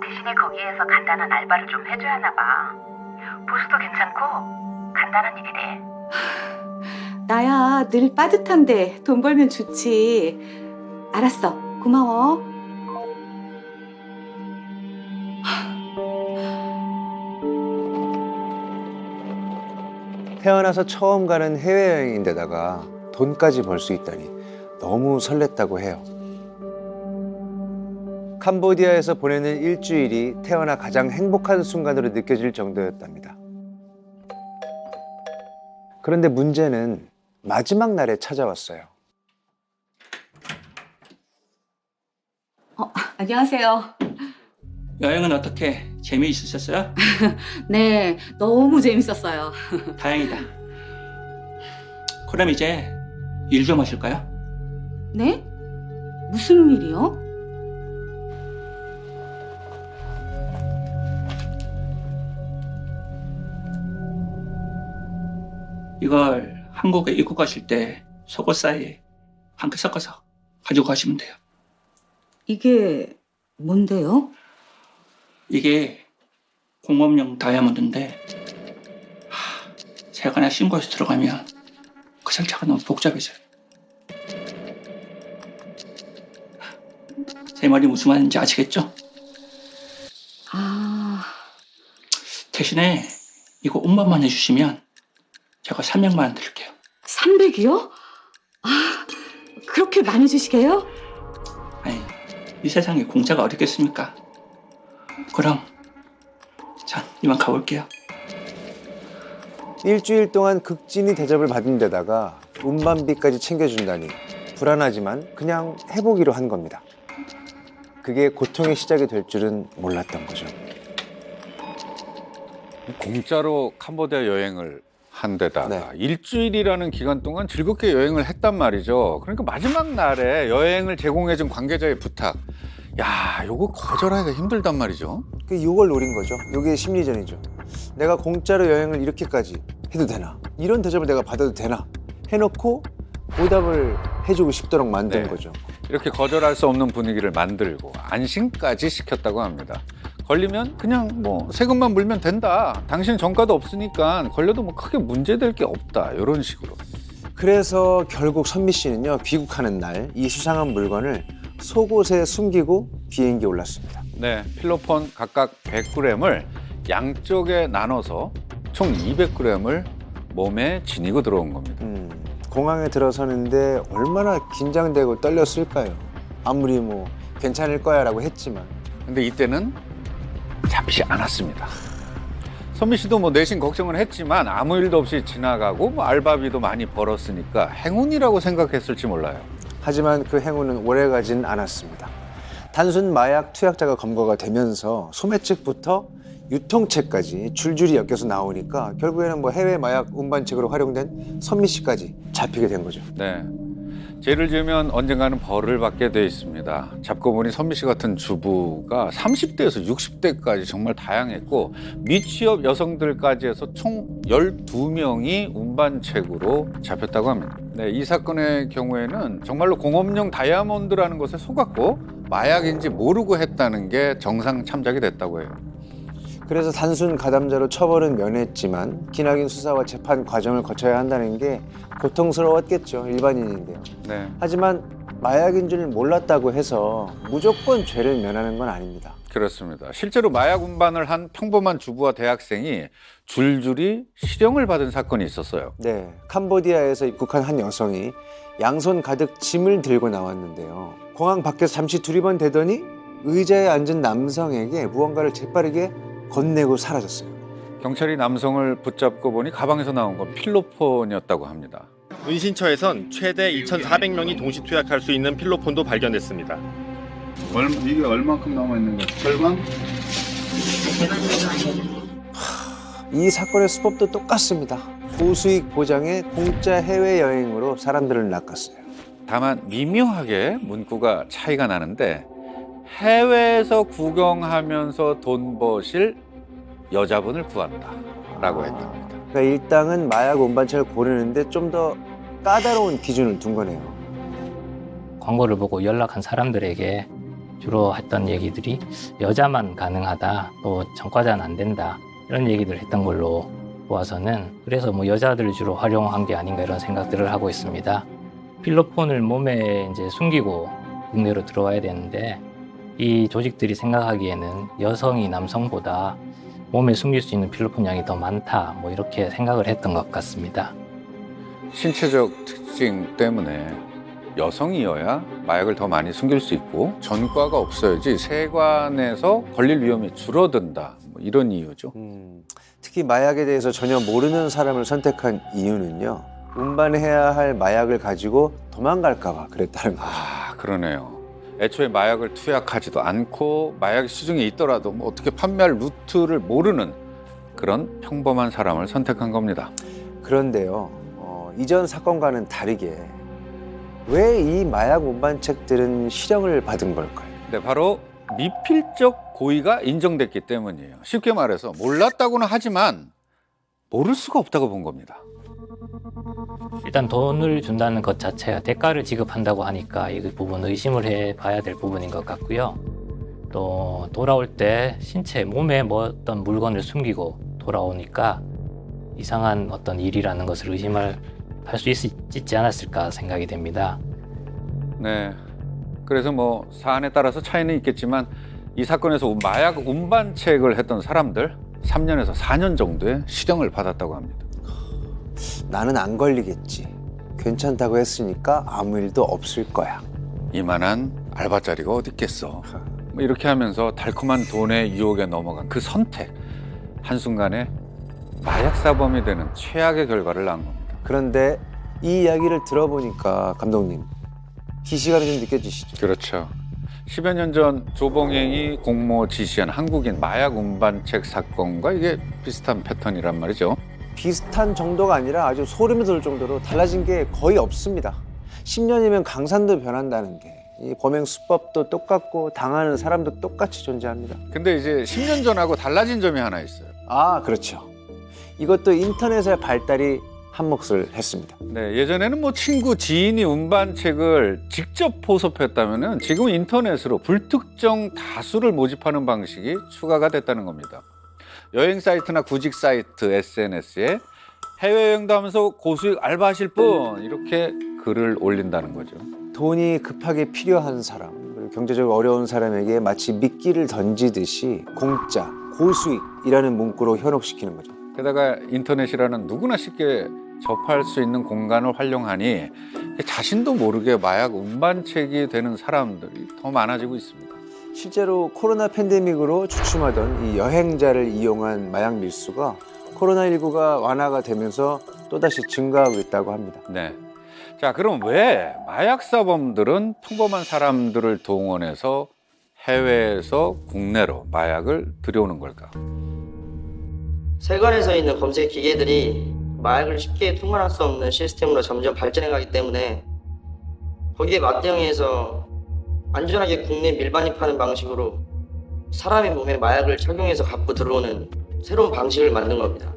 대신에 거기에서 간단한 알바를 좀 해줘야 하나 봐. 보수도 괜찮고 간단한 일이래. 나야 늘 빠듯한데 돈 벌면 좋지. 알았어. 고마워. 태어나서 처음 가는 해외여행인데다가 돈까지 벌 수 있다니 너무 설렜다고 해요. 캄보디아에서 보내는 일주일이 태어나 가장 행복한 순간으로 느껴질 정도였답니다. 그런데 문제는 마지막 날에 찾아왔어요. 안녕하세요. 여행은 어떻게 재미있으셨어요? 네, 너무 재밌었어요. 다행이다. 그럼 이제 일 좀 하실까요? 네? 무슨 일이요? 이걸 한국에 입고 가실 때 속옷 사이에 함께 섞어서 가지고 가시면 돼요. 이게 뭔데요? 이게 공업용 다이아몬드인데 세간에 신고해서 들어가면 그 절차가 너무 복잡해져요. 제 말이 무슨 말인지 아시겠죠? 대신에 이거 운반만 해주시면 제가 300만 원 드릴게요. 300이요? 그렇게 많이 주시게요? 아니, 이 세상에 공짜가 어디 있겠습니까? 그럼 자, 이만 가볼게요. 일주일 동안 극진히 대접을 받은 데다가 운반비까지 챙겨준다니 불안하지만 그냥 해보기로 한 겁니다. 그게 고통의 시작이 될 줄은 몰랐던 거죠. 공짜로 캄보디아 여행을 한 데다가 일주일이라는 기간 동안 즐겁게 여행을 했단 말이죠. 그러니까 마지막 날에 여행을 제공해준 관계자의 부탁. 야, 요거 거절하기가 힘들단 말이죠. 요걸 노린 거죠. 요게 심리전이죠. 내가 공짜로 여행을 이렇게까지 해도 되나? 이런 대접을 내가 받아도 되나? 해놓고 보답을 해주고 싶도록 만든 거죠. 이렇게 거절할 수 없는 분위기를 만들고 안심까지 시켰다고 합니다. 걸리면 그냥 뭐 세금만 물면 된다. 당신 전과도 없으니까 걸려도 뭐 크게 문제될 게 없다. 이런 식으로. 그래서 결국 선미 씨는요, 귀국하는 날 이 수상한 물건을 속옷에 숨기고 비행기에 올랐습니다. 네, 필로폰 각각 100g을 양쪽에 나눠서 총 200g을 몸에 지니고 들어온 겁니다. 공항에 들어서는데 얼마나 긴장되고 떨렸을까요? 아무리 뭐 괜찮을 거야 라고 했지만. 근데 이때는 잡히지 않았습니다. 선미 씨도 뭐 내심 걱정을 했지만 아무 일도 없이 지나가고 뭐 알바비도 많이 벌었으니까 행운이라고 생각했을지 몰라요. 하지만 그 행운은 오래가진 않았습니다. 단순 마약 투약자가 검거가 되면서 소매 측부터 유통책까지 줄줄이 엮여서 나오니까 결국에는 뭐 해외 마약 운반책으로 활용된 선미 씨까지 잡히게 된 거죠. 네. 죄를 지으면 언젠가는 벌을 받게 돼 있습니다. 잡고 보니 선미 씨 같은 주부가 30대에서 60대까지 정말 다양했고 미취업 여성들까지 해서 총 12명이 운반책으로 잡혔다고 합니다. 네, 이 사건의 경우에는 정말로 공업용 다이아몬드라는 것에 속았고 마약인지 모르고 했다는 게 정상 참작이 됐다고 해요. 그래서 단순 가담자로 처벌은 면했지만 기나긴 수사와 재판 과정을 거쳐야 한다는 게 고통스러웠겠죠, 일반인인데요. 네. 하지만 마약인 줄 몰랐다고 해서 무조건 죄를 면하는 건 아닙니다. 그렇습니다. 실제로 마약 운반을 한 평범한 주부와 대학생이 줄줄이 실형을 받은 사건이 있었어요. 네, 캄보디아에서 입국한 한 여성이 양손 가득 짐을 들고 나왔는데요. 공항 밖에서 잠시 두리번대더니 의자에 앉은 남성에게 무언가를 재빠르게 건네고 사라졌어요. 경찰이 남성을 붙잡고 보니 가방에서 나온 건 필로폰이었다고 합니다. 은신처에선 최대 2,400명이 동시 투약할 수 있는 필로폰도 발견됐습니다. 이게 얼만큼 남아있는 거야? 절반? 이 사건의 수법도 똑같습니다. 고수익 보장의 공짜 해외여행으로 사람들을 낚았어요. 다만 미묘하게 문구가 차이가 나는데 해외에서 구경하면서 돈 버실 여자분을 구한다라고 했답니다. 그러니까 일당은 마약 운반차를 고르는데 좀 더 까다로운 기준을 둔 거네요. 광고를 보고 연락한 사람들에게 주로 했던 얘기들이 여자만 가능하다, 또 전과자는 안 된다, 이런 얘기들을 했던 걸로 보아서는 그래서 뭐 여자들을 주로 활용한 게 아닌가 이런 생각들을 하고 있습니다. 필로폰을 몸에 이제 숨기고 국내로 들어와야 되는데 이 조직들이 생각하기에는 여성이 남성보다 몸에 숨길 수 있는 필로폰 양이 더 많다, 뭐 이렇게 생각을 했던 것 같습니다. 신체적 특징 때문에 여성이어야 마약을 더 많이 숨길 수 있고 전과가 없어야지 세관에서 걸릴 위험이 줄어든다, 뭐 이런 이유죠. 특히 마약에 대해서 전혀 모르는 사람을 선택한 이유는요, 운반해야 할 마약을 가지고 도망갈까 봐 그랬다는 거죠. 아, 그러네요. 애초에 마약을 투약하지도 않고 마약이 시중에 있더라도 뭐 어떻게 판매할 루트를 모르는 그런 평범한 사람을 선택한 겁니다. 그런데요, 이전 사건과는 다르게 왜 이 마약 운반책들은 실형을 받은 걸까요? 네, 바로 미필적 고의가 인정됐기 때문이에요. 쉽게 말해서 몰랐다고는 하지만 모를 수가 없다고 본 겁니다. 일단 돈을 준다는 것 자체가 대가를 지급한다고 하니까 이 부분 의심을 해봐야 될 부분인 것 같고요. 또 돌아올 때 신체, 몸에 뭐 어떤 물건을 숨기고 돌아오니까 이상한 어떤 일이라는 것을 의심할 수 있지 않았을까 생각이 됩니다. 네, 그래서 뭐 사안에 따라서 차이는 있겠지만 이 사건에서 마약 운반책을 했던 사람들 3년에서 4년 정도의 실형을 받았다고 합니다. 나는 안 걸리겠지, 괜찮다고 했으니까 아무 일도 없을 거야. 이만한 알바자리가 어디 있겠어. 뭐 이렇게 하면서 달콤한 돈의 유혹에 넘어간 그 선택, 한순간에 마약 사범이 되는 최악의 결과를 낳은 겁니다. 그런데 이 이야기를 들어보니까 감독님, 기시감이 좀 느껴지시죠? 그렇죠. 10여 년 전 조봉행이 공모 지시한 한국인 마약 운반책 사건과 이게 비슷한 패턴이란 말이죠. 비슷한 정도가 아니라 아주 소름이 돋을 정도로 달라진 게 거의 없습니다. 10년이면 강산도 변한다는 게, 이 범행 수법도 똑같고 당하는 사람도 똑같이 존재합니다. 근데 이제 10년 전하고 달라진 점이 하나 있어요. 아, 그렇죠. 이것도 인터넷의 발달이 한몫을 했습니다. 네, 예전에는 뭐 친구, 지인이 운반책을 직접 포섭했다면은 지금은 인터넷으로 불특정 다수를 모집하는 방식이 추가가 됐다는 겁니다. 여행 사이트나 구직 사이트, SNS에 해외여행도 하면서 고수익 알바하실 분, 이렇게 글을 올린다는 거죠. 돈이 급하게 필요한 사람, 그리고 경제적으로 어려운 사람에게 마치 미끼를 던지듯이 공짜, 고수익이라는 문구로 현혹시키는 거죠. 게다가 인터넷이라는 누구나 쉽게 접할 수 있는 공간을 활용하니 자신도 모르게 마약 운반책이 되는 사람들이 더 많아지고 있습니다. 실제로 코로나 팬데믹으로 주춤하던 이 여행자를 이용한 마약 밀수가 코로나19가 완화가 되면서 또다시 증가하고 있다고 합니다. 네. 자, 그럼 왜 마약 사범들은 평범한 사람들을 동원해서 해외에서 국내로 마약을 들여오는 걸까? 세관에서 있는 검색 기계들이 마약을 쉽게 통과할 수 없는 시스템으로 점점 발전해가기 때문에 거기에 맞대응해서 안전하게 국내 밀반입하는 방식으로 사람의 몸에 마약을 착용해서 갖고 들어오는 새로운 방식을 만든 겁니다.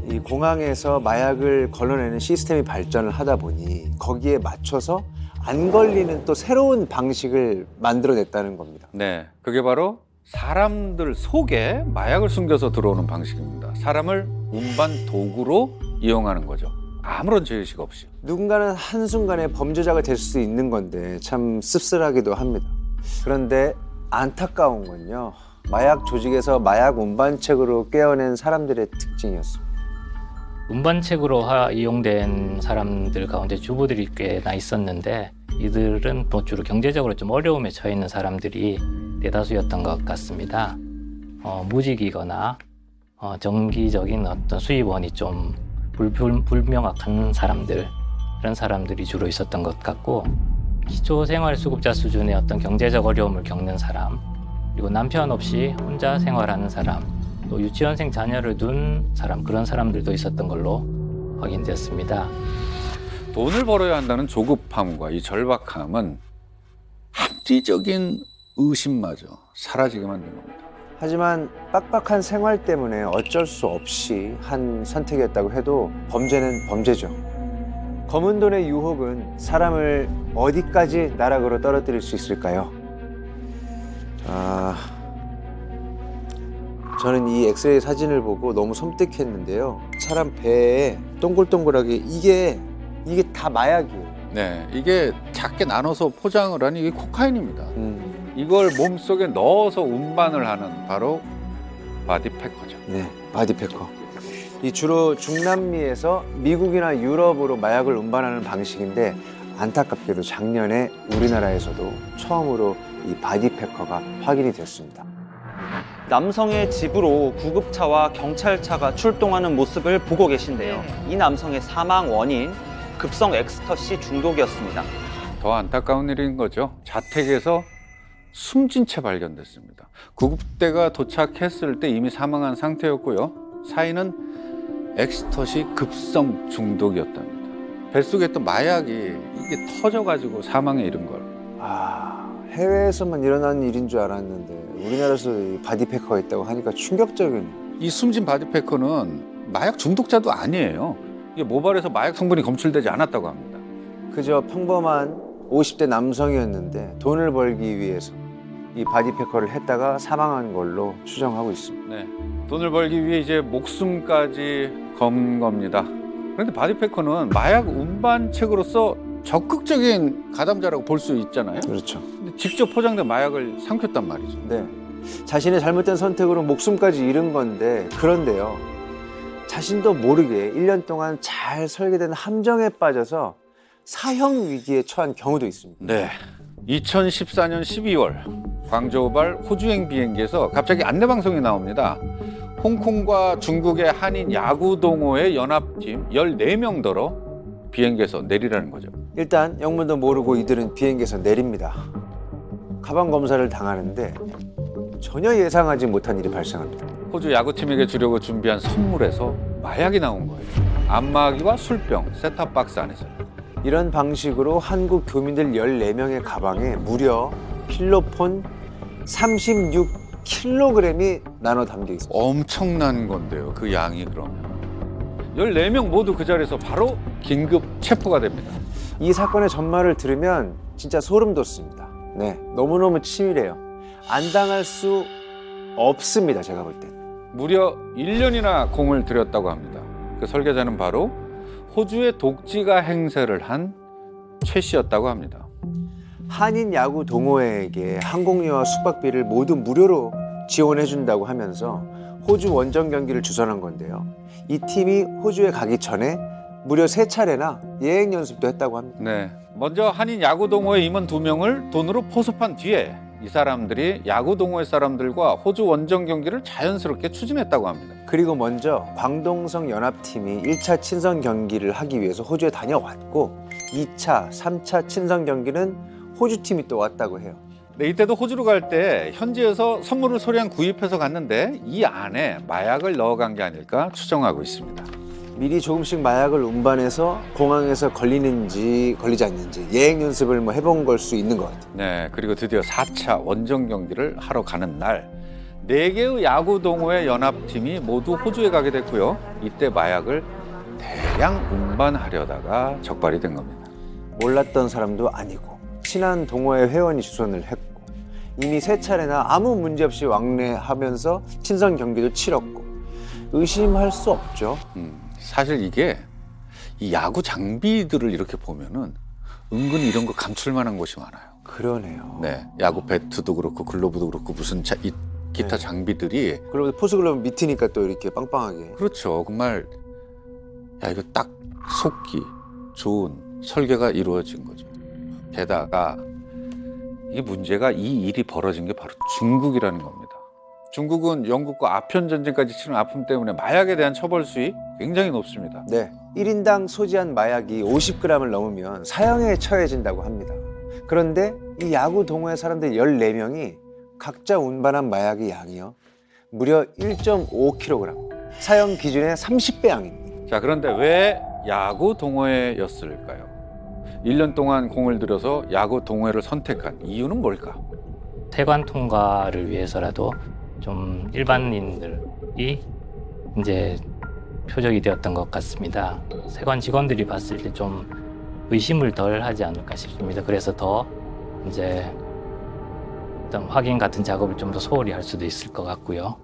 이 공항에서 마약을 걸러내는 시스템이 발전을 하다 보니 거기에 맞춰서 안 걸리는 또 새로운 방식을 만들어냈다는 겁니다. 네, 그게 바로 사람들 속에 마약을 숨겨서 들어오는 방식입니다. 사람을 운반 도구로 이용하는 거죠. 아무런 죄의식 없이. 누군가는 한순간에 범죄자가 될 수 있는 건데 참 씁쓸하기도 합니다. 그런데 안타까운 건요. 마약 조직에서 마약 운반책으로 꿰어낸 사람들의 특징이었습니다. 운반책으로 이용된 사람들 가운데 주부들이 꽤나 있었는데 이들은 뭐 주로 경제적으로 좀 어려움에 처해 있는 사람들이 대다수였던 것 같습니다. 무직이거나 정기적인 어떤 수입원이 좀 불명확한 사람들, 그런 사람들이 주로 있었던 것 같고, 기초생활수급자 수준의 어떤 경제적 어려움을 겪는 사람, 그리고 남편 없이 혼자 생활하는 사람, 또 유치원생 자녀를 둔 사람, 그런 사람들도 있었던 걸로 확인되었습니다. 돈을 벌어야 한다는 조급함과 이 절박함은 합리적인 의심마저 사라지게 만든 겁니다. 하지만 빡빡한 생활 때문에 어쩔 수 없이 한 선택이었다고 해도 범죄는 범죄죠. 검은 돈의 유혹은 사람을 어디까지 나락으로 떨어뜨릴 수 있을까요? 저는 이 엑스레이 사진을 보고 너무 섬뜩했는데요. 사람 배에 동글동글하게 이게 다 마약이에요. 네, 이게 작게 나눠서 포장을 하니 이게 코카인입니다. 이걸 몸속에 넣어서 운반을 하는 바로 바디패커죠. 네, 바디패커. 이 주로 중남미에서 미국이나 유럽으로 마약을 운반하는 방식인데 안타깝게도 작년에 우리나라에서도 처음으로 이 바디패커가 확인이 됐습니다. 남성의 집으로 구급차와 경찰차가 출동하는 모습을 보고 계신데요. 이 남성의 사망 원인, 급성 엑스터시 중독이었습니다. 더 안타까운 일인 거죠. 자택에서 숨진 채 발견됐습니다. 구급대가 도착했을 때 이미 사망한 상태였고요. 사인은 엑스터시 급성 중독이었답니다. 뱃속에 있던 마약이 이게 터져가지고 사망에 이른 걸. 해외에서만 일어나는 일인 줄 알았는데 우리나라에서 이 바디패커가 있다고 하니까 충격적인. 이 숨진 바디패커는 마약 중독자도 아니에요. 이게 모발에서 마약 성분이 검출되지 않았다고 합니다. 그저 평범한 50대 남성이었는데 돈을 벌기 위해서 이 바디패커를 했다가 사망한 걸로 추정하고 있습니다. 네, 돈을 벌기 위해 이제 목숨까지 건 겁니다. 그런데 바디패커는 마약 운반책으로서 적극적인 가담자라고 볼 수 있잖아요. 그렇죠. 근데 직접 포장된 마약을 삼켰단 말이죠. 네, 자신의 잘못된 선택으로 목숨까지 잃은 건데, 그런데요, 자신도 모르게 1년 동안 잘 설계된 함정에 빠져서 사형 위기에 처한 경우도 있습니다. 네, 2014년 12월 광저우발 호주행 비행기에서 갑자기 안내방송이 나옵니다. 홍콩과 중국의 한인 야구동호회 연합팀 14명더러 비행기에서 내리라는 거죠. 일단 영문도 모르고 이들은 비행기에서 내립니다. 가방 검사를 당하는데 전혀 예상하지 못한 일이 발생합니다. 호주 야구팀에게 주려고 준비한 선물에서 마약이 나온 거예요. 안마기와 술병, 셋탑박스 안에서. 이런 방식으로 한국 교민들 14명의 가방에 무려 필로폰 36kg이 나눠 담겨 있습니다. 엄청난 건데요, 그 양이 그러면. 14명 모두 그 자리에서 바로 긴급 체포가 됩니다. 이 사건의 전말을 들으면 진짜 소름 돋습니다. 네, 너무너무 치밀해요. 안 당할 수 없습니다, 제가 볼 때. 무려 1년이나 공을 들였다고 합니다. 그 설계자는 바로 호주의 독지가 행세를 한 최 씨였다고 합니다. 한인 야구 동호회에게 항공료와 숙박비를 모두 무료로 지원해준다고 하면서 호주 원정 경기를 주선한 건데요. 이 팀이 호주에 가기 전에 무려 3차례나 예행 연습도 했다고 합니다. 네, 먼저 한인 야구 동호회 임원 2명을 돈으로 포섭한 뒤에 이 사람들이 야구 동호회 사람들과 호주 원정 경기를 자연스럽게 추진했다고 합니다. 그리고 먼저 광동성 연합팀이 1차 친선 경기를 하기 위해서 호주에 다녀왔고 2차, 3차 친선 경기는 호주 팀이 또 왔다고 해요. 네, 이때도 호주로 갈 때 현지에서 선물을 소량 구입해서 갔는데 이 안에 마약을 넣어간 게 아닐까 추정하고 있습니다. 미리 조금씩 마약을 운반해서 공항에서 걸리는지 걸리지 않는지 예행 연습을 해본 걸 수 있는 것 같아요. 네, 그리고 드디어 4차 원정 경기를 하러 가는 날 4개의 야구 동호회 연합팀이 모두 호주에 가게 됐고요. 이때 마약을 대량 운반하려다가 적발이 된 겁니다. 몰랐던 사람도 아니고 친한 동호회 회원이 주선을 했고 이미 3차례나 아무 문제 없이 왕래하면서 친선 경기도 치렀고 의심할 수 없죠. 사실 이게 이 야구 장비들을 이렇게 보면은 은근히 이런 거 감출 만한 곳이 많아요. 그러네요. 네, 야구 배트도 그렇고 글러브도 그렇고 무슨 기타 장비들이 그리고 포스 글러브 밑이니까 또 이렇게 빵빵하게. 그렇죠. 정말 야 이거 딱 속기 좋은 설계가 이루어진 거죠. 게다가 이 문제가 이 일이 벌어진 게 바로 중국이라는 겁니다. 중국은 영국과 아편 전쟁까지 치른 아픔 때문에 마약에 대한 처벌 수위 굉장히 높습니다. 네, 1인당 소지한 마약이 50g을 넘으면 사형에 처해진다고 합니다. 그런데 이 야구 동호회 사람들 14명이 각자 운반한 마약의 양이요. 무려 1.5kg. 사형 기준의 30배 양입니다. 자, 그런데 왜 야구 동호회였을까요? 1년 동안 공을 들여서 야구 동호회를 선택한 이유는 뭘까? 세관 통과를 위해서라도 좀 일반인들이 이제 표적이 되었던 것 같습니다. 세관 직원들이 봤을 때 좀 의심을 덜 하지 않을까 싶습니다. 그래서 더 이제 어떤 확인 같은 작업을 좀 더 소홀히 할 수도 있을 것 같고요.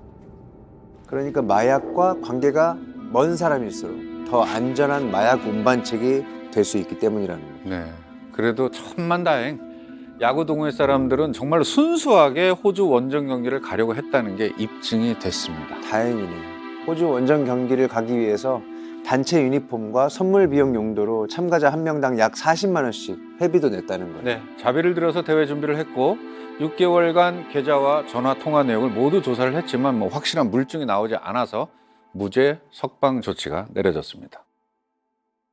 그러니까 마약과 관계가 먼 사람일수록 더 안전한 마약 운반책이 될 수 있기 때문이라는 거예요. 네, 그래도 천만다행 야구 동호회 사람들은 정말로 순수하게 호주 원정 경기를 가려고 했다는 게 입증이 됐습니다. 다행이네요. 호주 원정 경기를 가기 위해서 단체 유니폼과 선물 비용 용도로 참가자 한 명당 약 40만 원씩 회비도 냈다는 거예요. 네, 자비를 들여서 대회 준비를 했고 6개월간 계좌와 전화 통화 내역을 모두 조사를 했지만 확실한 물증이 나오지 않아서 무죄 석방 조치가 내려졌습니다.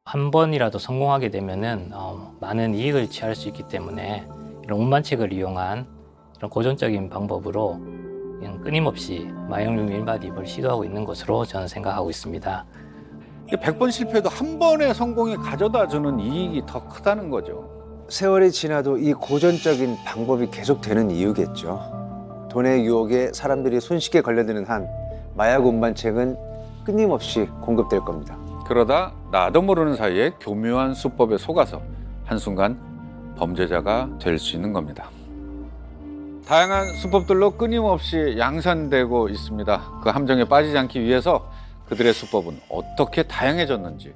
한 번이라도 성공하게 되면은 많은 이익을 취할 수 있기 때문에 이런 운반책을 이용한 이런 고전적인 방법으로 그냥 끊임없이 마약류 밀반입을 시도하고 있는 것으로 저는 생각하고 있습니다. 100번 실패도 한 번의 성공이 가져다주는 이익이 더 크다는 거죠. 세월이 지나도 이 고전적인 방법이 계속되는 이유겠죠. 돈의 유혹에 사람들이 손쉽게 걸려드는 한 마약 운반책은 끊임없이 공급될 겁니다. 그러다 나도 모르는 사이에 교묘한 수법에 속아서 한순간 범죄자가 될 수 있는 겁니다. 다양한 수법들로 끊임없이 양산되고 있습니다. 그 함정에 빠지지 않기 위해서 그들의 수법은 어떻게 다양해졌는지,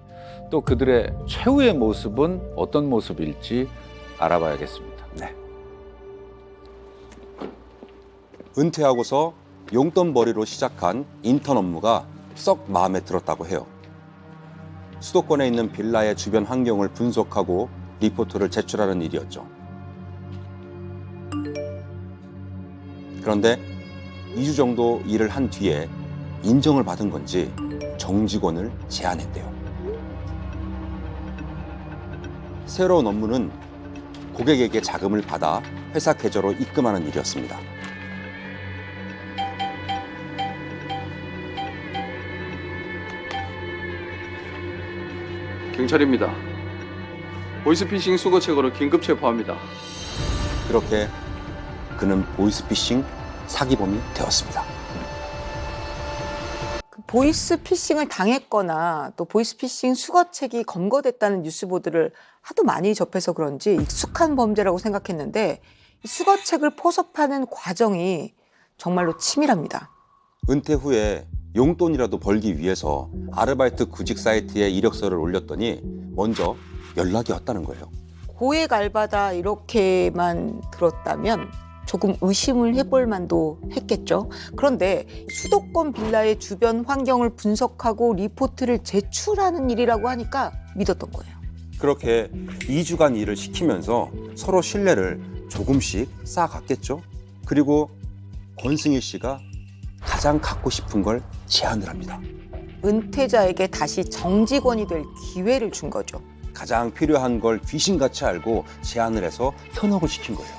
또 그들의 최후의 모습은 어떤 모습일지 알아봐야겠습니다. 네. 은퇴하고서 용돈벌이로 시작한 인턴 업무가 썩 마음에 들었다고 해요. 수도권에 있는 빌라의 주변 환경을 분석하고 리포트를 제출하는 일이었죠. 그런데 2주 정도 일을 한 뒤에 인정을 받은 건지 정직원을 제안했대요. 새로운 업무는 고객에게 자금을 받아 회사 계좌로 입금하는 일이었습니다. 경찰입니다. 보이스피싱 수거책으로 긴급 체포합니다. 그렇게 그는 보이스피싱 사기범이 되었습니다. 보이스피싱을 당했거나 또 보이스피싱 수거책이 검거됐다는 뉴스 보도를 하도 많이 접해서 그런지 익숙한 범죄라고 생각했는데 수거책을 포섭하는 과정이 정말로 치밀합니다. 은퇴 후에 용돈이라도 벌기 위해서 아르바이트 구직 사이트에 이력서를 올렸더니 먼저 연락이 왔다는 거예요. 고액 알바다 이렇게만 들었다면 조금 의심을 해볼 만도 했겠죠. 그런데 수도권 빌라의 주변 환경을 분석하고 리포트를 제출하는 일이라고 하니까 믿었던 거예요. 그렇게 2주간 일을 시키면서 서로 신뢰를 조금씩 쌓아갔겠죠. 그리고 권승일 씨가 가장 갖고 싶은 걸 제안을 합니다. 은퇴자에게 다시 정직원이 될 기회를 준 거죠. 가장 필요한 걸 귀신같이 알고 제안을 해서 현혹을 시킨 거예요.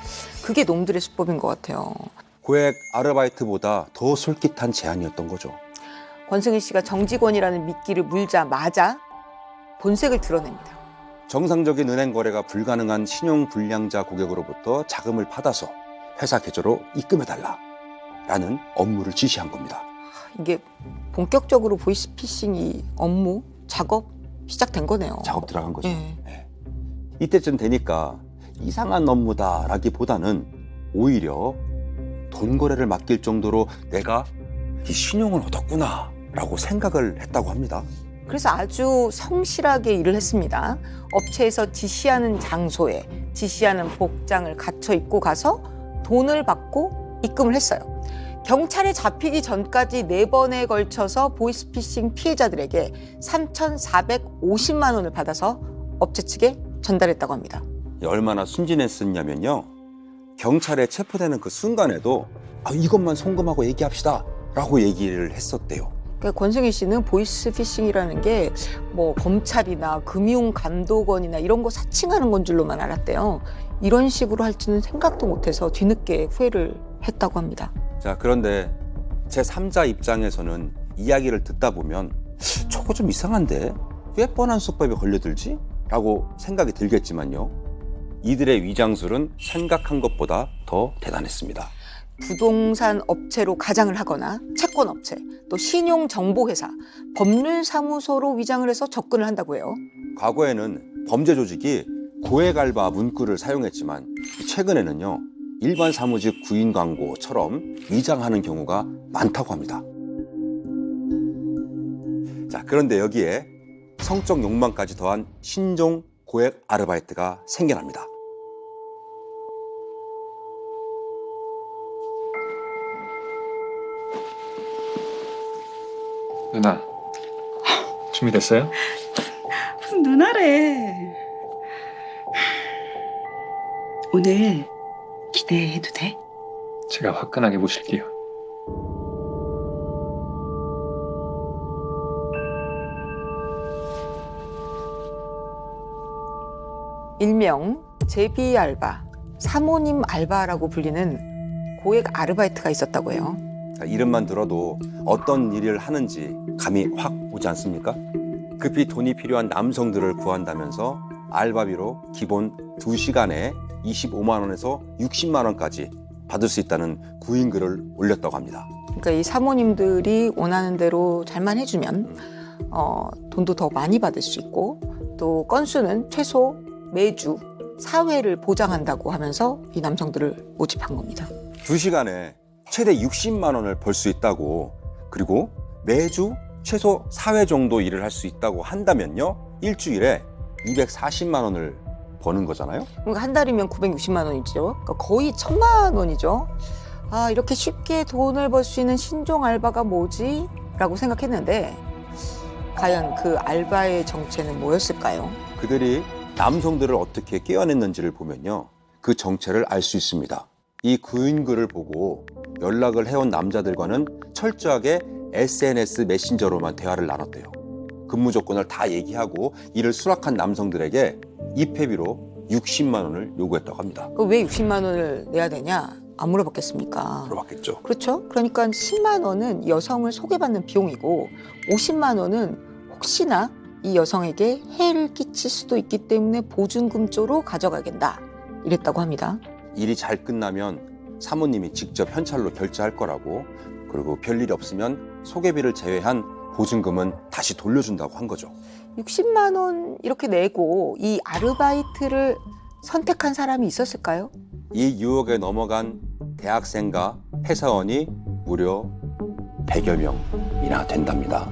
그게 놈들의 수법인 것 같아요. 고액 아르바이트보다 더 솔깃한 제안이었던 거죠. 권승일 씨가 정직원이라는 미끼를 물자마자 본색을 드러냅니다. 정상적인 은행 거래가 불가능한 신용 불량자 고객으로부터 자금을 받아서 회사 계좌로 입금해달라라는 업무를 지시한 겁니다. 이게 본격적으로 보이스피싱이 업무, 작업 시작된 거네요. 작업 들어간 거죠. 네. 네. 이때쯤 되니까 이상한 업무다라기보다는 오히려 돈 거래를 맡길 정도로 내가 이 신용을 얻었구나라고 생각을 했다고 합니다. 그래서 아주 성실하게 일을 했습니다. 업체에서 지시하는 장소에 지시하는 복장을 갖춰 입고 가서 돈을 받고 입금을 했어요. 경찰에 잡히기 전까지 4번에 걸쳐서 보이스피싱 피해자들에게 3,450만 원을 받아서 업체 측에 전달했다고 합니다. 얼마나 순진했었냐면요. 경찰에 체포되는 그 순간에도 이것만 송금하고 얘기합시다 라고 얘기를 했었대요. 그러니까 권승희 씨는 보이스피싱이라는 게 뭐 검찰이나 금융감독원이나 이런 거 사칭하는 건 줄로만 알았대요. 이런 식으로 할 줄은 생각도 못해서 뒤늦게 후회를 했다고 합니다. 자, 그런데 제3자 입장에서는 이야기를 듣다 보면 저거 좀 이상한데 왜 뻔한 수법에 걸려들지? 라고 생각이 들겠지만요. 이들의 위장술은 생각한 것보다 더 대단했습니다. 부동산 업체로 가장을 하거나 채권 업체, 또 신용정보회사, 법률사무소로 위장을 해서 접근을 한다고 해요. 과거에는 범죄 조직이 고액 알바 문구를 사용했지만 최근에는요. 일반 사무직 구인 광고처럼 위장하는 경우가 많다고 합니다. 자, 그런데 여기에 성적 욕망까지 더한 신종 고액 아르바이트가 생겨납니다. 누나, 준비됐어요? 무슨 누나래. 오늘 기대해도 돼? 제가 화끈하게 모실게요. 일명 제비 알바, 사모님 알바라고 불리는 고액 아르바이트가 있었다고 해요. 자, 이름만 들어도 어떤 일을 하는지 감이 확 오지 않습니까? 급히 돈이 필요한 남성들을 구한다면서 알바비로 기본 2시간에 25만 원에서 60만 원까지 받을 수 있다는 구인글을 올렸다고 합니다. 그러니까 이 사모님들이 원하는 대로 잘만 해주면 돈도 더 많이 받을 수 있고 또 건수는 최소 매주 4회를 보장한다고 하면서 이 남성들을 모집한 겁니다. 2시간에 최대 60만 원을 벌 수 있다고, 그리고 매주 최소 4회 정도 일을 할 수 있다고 한다면요. 일주일에 240만 원을 버는 거잖아요. 그러니까 한 달이면 960만 원이죠. 그러니까 거의 1,000만 원이죠. 아, 이렇게 쉽게 돈을 벌 수 있는 신종 알바가 뭐지? 라고 생각했는데 과연 그 알바의 정체는 뭐였을까요? 그들이 남성들을 어떻게 깨어냈는지를 보면요. 그 정체를 알 수 있습니다. 이 구인글을 보고 연락을 해온 남자들과는 철저하게 SNS 메신저로만 대화를 나눴대요. 근무 조건을 다 얘기하고 이를 수락한 남성들에게 입회비로 60만 원을 요구했다고 합니다. 왜 60만 원을 내야 되냐? 안 물어봤겠습니까? 물어봤겠죠. 그렇죠. 그러니까 10만 원은 여성을 소개받는 비용이고 50만 원은 혹시나 이 여성에게 해를 끼칠 수도 있기 때문에 보증금조로 가져가겠다. 이랬다고 합니다. 일이 잘 끝나면 사모님이 직접 현찰로 결제할 거라고, 그리고 별일이 없으면 소개비를 제외한 보증금은 다시 돌려준다고 한 거죠. 60만 원 이렇게 내고 이 아르바이트를 선택한 사람이 있었을까요? 이 유혹에 넘어간 대학생과 회사원이 무려 100여 명이나 된답니다.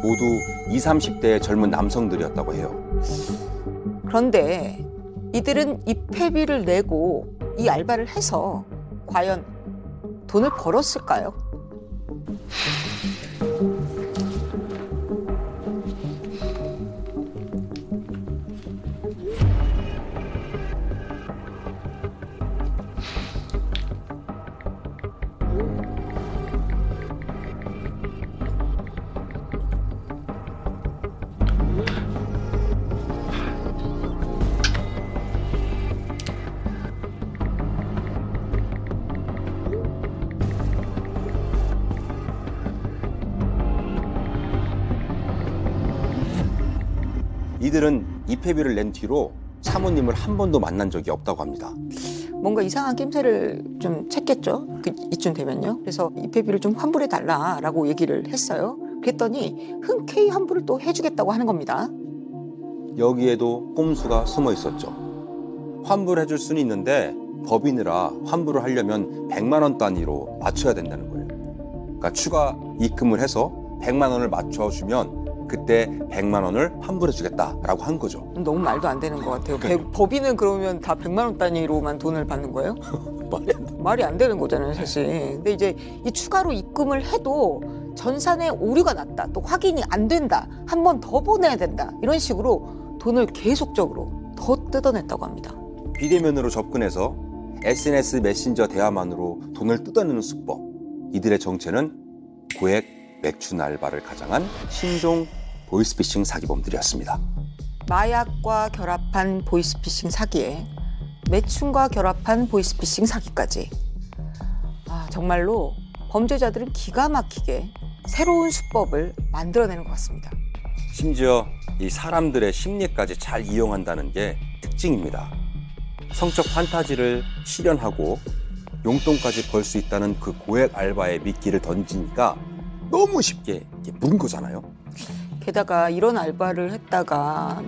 모두 20, 30대의 젊은 남성들이었다고 해요. 그런데 이들은 입회비를 내고 이 알바를 해서 과연 돈을 벌었을까요? 이들은 입회비를 낸 뒤로 사모님을 한 번도 만난 적이 없다고 합니다. 뭔가 이상한 낌새를 좀 챘겠죠. 이쯤 되면요. 그래서 입회비를 좀 환불해달라라고 얘기를 했어요. 그랬더니 흔쾌히 환불을 또 해주겠다고 하는 겁니다. 여기에도 꼼수가 숨어 있었죠. 환불해줄 수는 있는데 법인이라 환불을 하려면 100만 원 단위로 맞춰야 된다는 거예요. 그러니까 추가 입금을 해서 100만 원을 맞춰주면 그때 100만 원을 환불해주겠다라고 한 거죠. 너무 말도 안 되는 것 같아요. 법인은 그러면 다 100만 원 단위로만 돈을 받는 거예요? 말이 안 되는 거잖아요, 사실. 근데 이제 이 추가로 입금을 해도 전산에 오류가 났다, 또 확인이 안 된다, 한 번 더 보내야 된다, 이런 식으로 돈을 계속적으로 더 뜯어냈다고 합니다. 비대면으로 접근해서 SNS 메신저 대화만으로 돈을 뜯어내는 수법. 이들의 정체는 고액 매춘 알바를 가장한 신종 보이스피싱 사기범들이었습니다. 마약과 결합한 보이스피싱 사기에 매춘과 결합한 보이스피싱 사기까지. 정말로 범죄자들은 기가 막히게 새로운 수법을 만들어내는 것 같습니다. 심지어 이 사람들의 심리까지 잘 이용한다는 게 특징입니다. 성적 판타지를 실현하고 용돈까지 벌 수 있다는 그 고액 알바에 미끼를 던지니까 너무 쉽게 문 거잖아요. 게다가 이런 알바를 했다가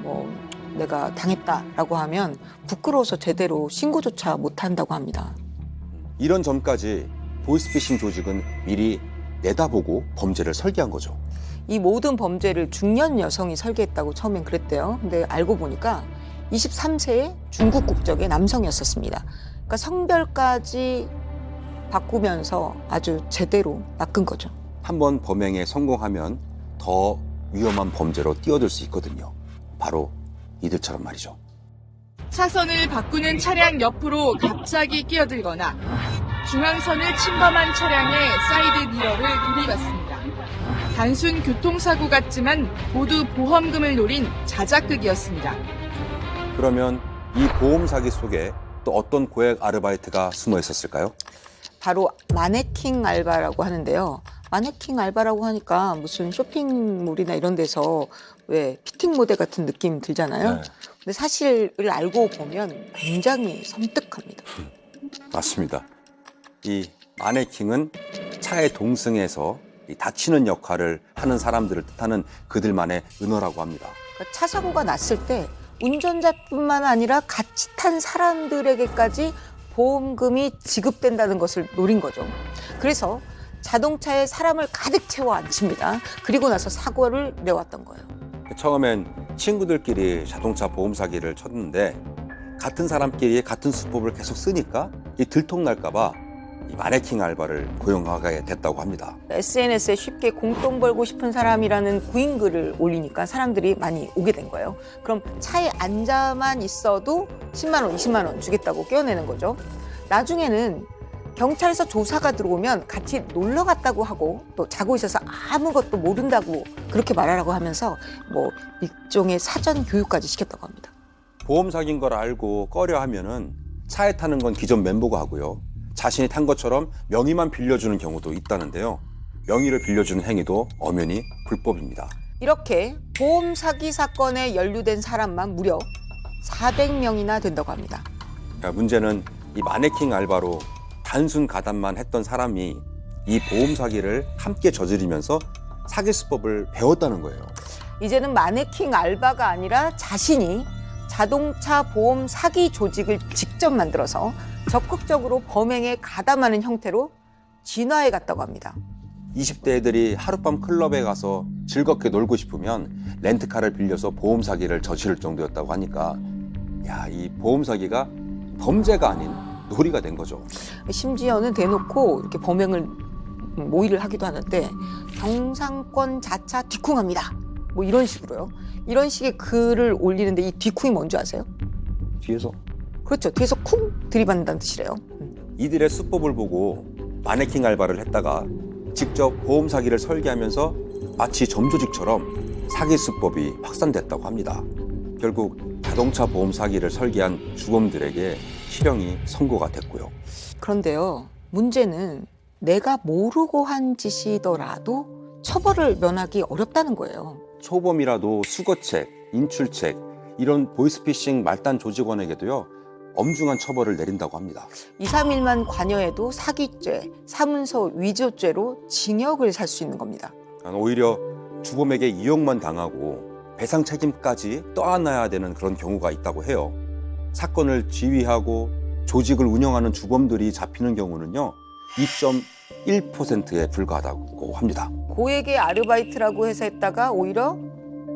내가 당했다라고 하면 부끄러워서 제대로 신고조차 못한다고 합니다. 이런 점까지 보이스피싱 조직은 미리 내다보고 범죄를 설계한 거죠. 이 모든 범죄를 중년 여성이 설계했다고 처음엔 그랬대요. 근데 알고 보니까 23세의 중국 국적의 남성이었었습니다. 그러니까 성별까지 바꾸면서 아주 제대로 낚은 거죠. 한번 범행에 성공하면 더 위험한 범죄로 뛰어들 수 있거든요. 바로 이들처럼 말이죠. 차선을 바꾸는 차량 옆으로 갑자기 끼어들거나 중앙선을 침범한 차량의 사이드 미러를 들이받습니다. 단순 교통사고 같지만 모두 보험금을 노린 자작극이었습니다. 그러면 이 보험 사기 속에 또 어떤 고액 아르바이트가 숨어 있었을까요? 바로 마네킹 알바라고 하는데요. 마네킹 알바라고 하니까 무슨 쇼핑몰이나 이런 데서 왜 피팅 모델 같은 느낌 들잖아요. 네. 근데 사실을 알고 보면 굉장히 섬뜩합니다. 맞습니다. 이 마네킹은 차에 동승해서 이 다치는 역할을 하는 사람들을 뜻하는 그들만의 은어라고 합니다. 그러니까 차 사고가 났을 때 운전자뿐만 아니라 같이 탄 사람들에게까지 보험금이 지급된다는 것을 노린 거죠. 그래서 자동차에 사람을 가득 채워 앉힙니다. 그리고 나서 사고를 내왔던 거예요. 처음엔 친구들끼리 자동차 보험 사기를 쳤는데 같은 사람끼리 같은 수법을 계속 쓰니까 이 들통날까 봐 이 마네킹 알바를 고용하게 됐다고 합니다. SNS에 쉽게 공돈 벌고 싶은 사람이라는 구인글을 올리니까 사람들이 많이 오게 된 거예요. 그럼 차에 앉아만 있어도 10만 원, 20만 원 주겠다고 껴내는 거죠. 나중에는 경찰서 조사가 들어오면 같이 놀러 갔다고 하고 또 자고 있어서 아무것도 모른다고 그렇게 말하라고 하면서 일종의 사전 교육까지 시켰다고 합니다. 보험 사기인 걸 알고 꺼려 하면은 차에 타는 건 기존 멤버가 하고요. 자신이 탄 것처럼 명의만 빌려주는 경우도 있다는데요. 명의를 빌려주는 행위도 엄연히 불법입니다. 이렇게 보험 사기 사건에 연루된 사람만 무려 400명이나 된다고 합니다. 문제는 이 마네킹 알바로 단순 가담만 했던 사람이 이 보험 사기를 함께 저지르면서 사기 수법을 배웠다는 거예요. 이제는 마네킹 알바가 아니라 자신이 자동차 보험 사기 조직을 직접 만들어서 적극적으로 범행에 가담하는 형태로 진화해 갔다고 합니다. 20대 애들이 하룻밤 클럽에 가서 즐겁게 놀고 싶으면 렌트카를 빌려서 보험 사기를 저지를 정도였다고 하니까 이 보험 사기가 범죄가 아닌 놀이가 된 거죠. 심지어는 대놓고 이렇게 범행을 모의를 하기도 하는데 경상권 자차 뒤쿵합니다. 이런 식으로요. 이런 식의 글을 올리는데 이 뒤쿵이 뭔지 아세요? 뒤에서. 그렇죠. 뒤에서 쿵 들이받는다는 뜻이래요. 이들의 수법을 보고 마네킹 알바를 했다가 직접 보험 사기를 설계하면서 마치 점조직처럼 사기 수법이 확산됐다고 합니다. 결국 자동차 보험 사기를 설계한 주범들에게 실형이 선고가 됐고요. 그런데요, 문제는 내가 모르고 한 짓이더라도 처벌을 면하기 어렵다는 거예요. 초범이라도 수거책, 인출책 이런 보이스피싱 말단 조직원에게도요 엄중한 처벌을 내린다고 합니다. 2, 3일만 관여해도 사기죄, 사문서 위조죄로 징역을 살 수 있는 겁니다. 오히려 주범에게 이용만 당하고 배상 책임까지 떠안아야 되는 그런 경우가 있다고 해요. 사건을 지휘하고 조직을 운영하는 주범들이 잡히는 경우는요 2.1%에 불과하다고 합니다. 고액의 아르바이트라고 해서 했다가 오히려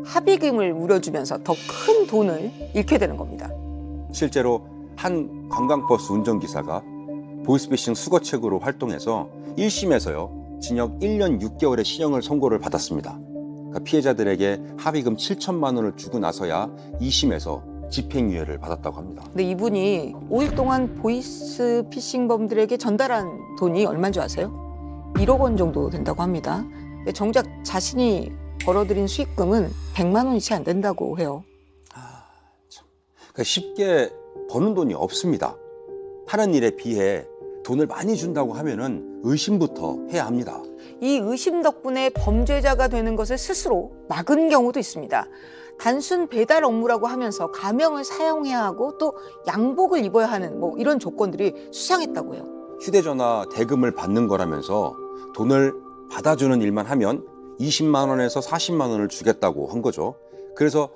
합의금을 물어주면서 더 큰 돈을 잃게 되는 겁니다. 실제로 한 관광버스 운전기사가 보이스피싱 수거책으로 활동해서 1심에서요 징역 1년 6개월의 실형을 선고를 받았습니다. 그러니까 피해자들에게 합의금 7천만 원을 주고 나서야 2심에서 집행유예를 받았다고 합니다. 근데 이분이 5일 동안 보이스피싱범들에게 전달한 돈이 얼마인 줄 아세요? 1억 원 정도 된다고 합니다. 근데 정작 자신이 벌어들인 수익금은 100만 원이 채 안 된다고 해요. 그러니까 쉽게 버는 돈이 없습니다. 하는 일에 비해 돈을 많이 준다고 하면은 의심부터 해야 합니다. 이 의심 덕분에 범죄자가 되는 것을 스스로 막은 경우도 있습니다. 단순 배달 업무라고 하면서 가명을 사용해야 하고 또 양복을 입어야 하는 뭐 이런 조건들이 수상했다고 해요. 휴대전화 대금을 받는 거라면서 돈을 받아주는 일만 하면 20만 원에서 40만 원을 주겠다고 한 거죠. 그래서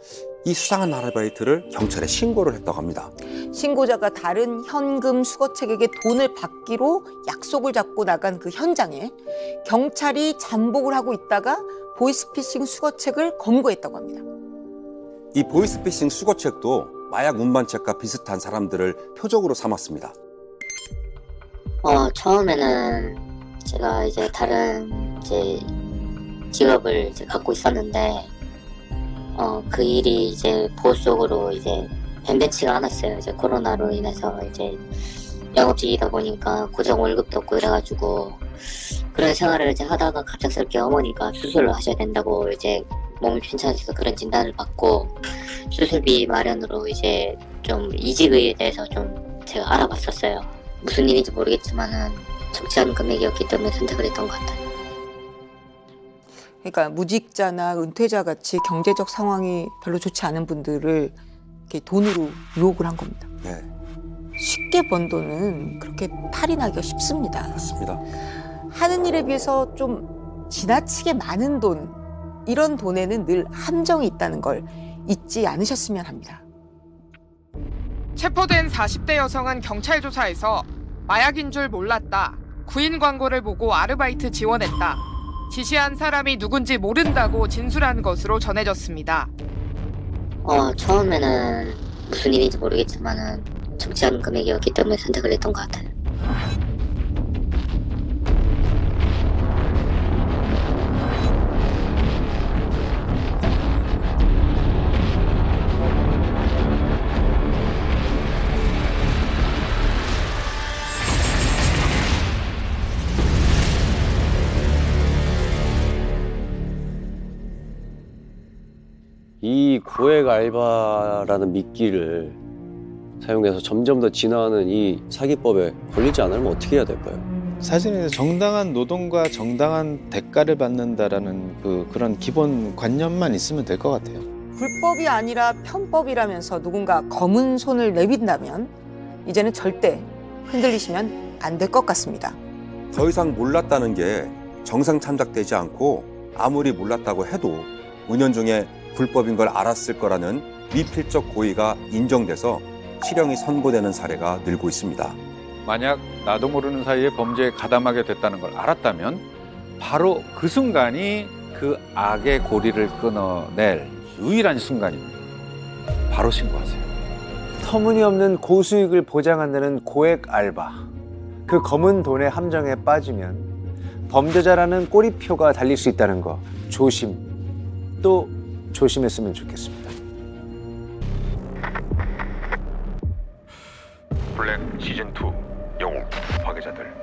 이 수상한 아르바이트를 경찰에 신고를 했다고 합니다. 신고자가 다른 현금 수거책에게 돈을 받기로 약속을 잡고 나간 그 현장에 경찰이 잠복을 하고 있다가 보이스피싱 수거책을 검거했다고 합니다. 이 보이스피싱 수거책도 마약 운반책과 비슷한 사람들을 표적으로 삼았습니다. 처음에는 제가 이제 다른 직업을 갖고 있었는데 그 일이 이제 보호 속으로 이제 변변치가 않았어요. 이제 코로나로 인해서 이제 영업직이다 보니까 고정 월급도 없고 이래가지고 그런 생활을 이제 하다가 갑작스럽게 어머니가 수술을 하셔야 된다고 이제 몸이 편찮으셔서 그런 진단을 받고 수술비 마련으로 이제 좀 이직에 대해서 좀 제가 알아봤었어요. 무슨 일인지 모르겠지만은 적지 않은 금액이었기 때문에 선택을 했던 것 같아요. 그러니까 무직자나 은퇴자 같이 경제적 상황이 별로 좋지 않은 분들을 이렇게 돈으로 유혹을 한 겁니다. 네. 쉽게 번 돈은 그렇게 탈이 나기가 쉽습니다. 맞습니다. 하는 일에 비해서 좀 지나치게 많은 돈, 이런 돈에는 늘 함정이 있다는 걸 잊지 않으셨으면 합니다. 체포된 40대 여성은 경찰 조사에서 마약인 줄 몰랐다. 구인 광고를 보고 아르바이트 지원했다. 지시한 사람이 누군지 모른다고 진술한 것으로 전해졌습니다. 처음에는 무슨 일인지 모르겠지만은 적지 않은 금액이었기 때문에 선택을 했던 것 같아요. 이 고액 알바라는 미끼를 사용해서 점점 더 진화하는 이 사기법에 걸리지 않으면 어떻게 해야 될까요? 사실은 정당한 노동과 정당한 대가를 받는다라는 그런 기본 관념만 있으면 될 것 같아요. 불법이 아니라 편법이라면서 누군가 검은 손을 내빈다면 이제는 절대 흔들리시면 안 될 것 같습니다. 더 이상 몰랐다는 게 정상 참작되지 않고 아무리 몰랐다고 해도 은연중에 불법인 걸 알았을 거라는 미필적 고의가 인정돼서 실형이 선고되는 사례가 늘고 있습니다. 만약 나도 모르는 사이에 범죄에 가담하게 됐다는 걸 알았다면 바로 그 순간이 그 악의 고리를 끊어낼 유일한 순간입니다. 바로 신고하세요. 터무니없는 고수익을 보장한다는 고액 알바. 그 검은 돈의 함정에 빠지면 범죄자라는 꼬리표가 달릴 수 있다는 거 조심, 또 조심했으면 좋겠습니다. 블랙 시즌2 영웅 파괴자들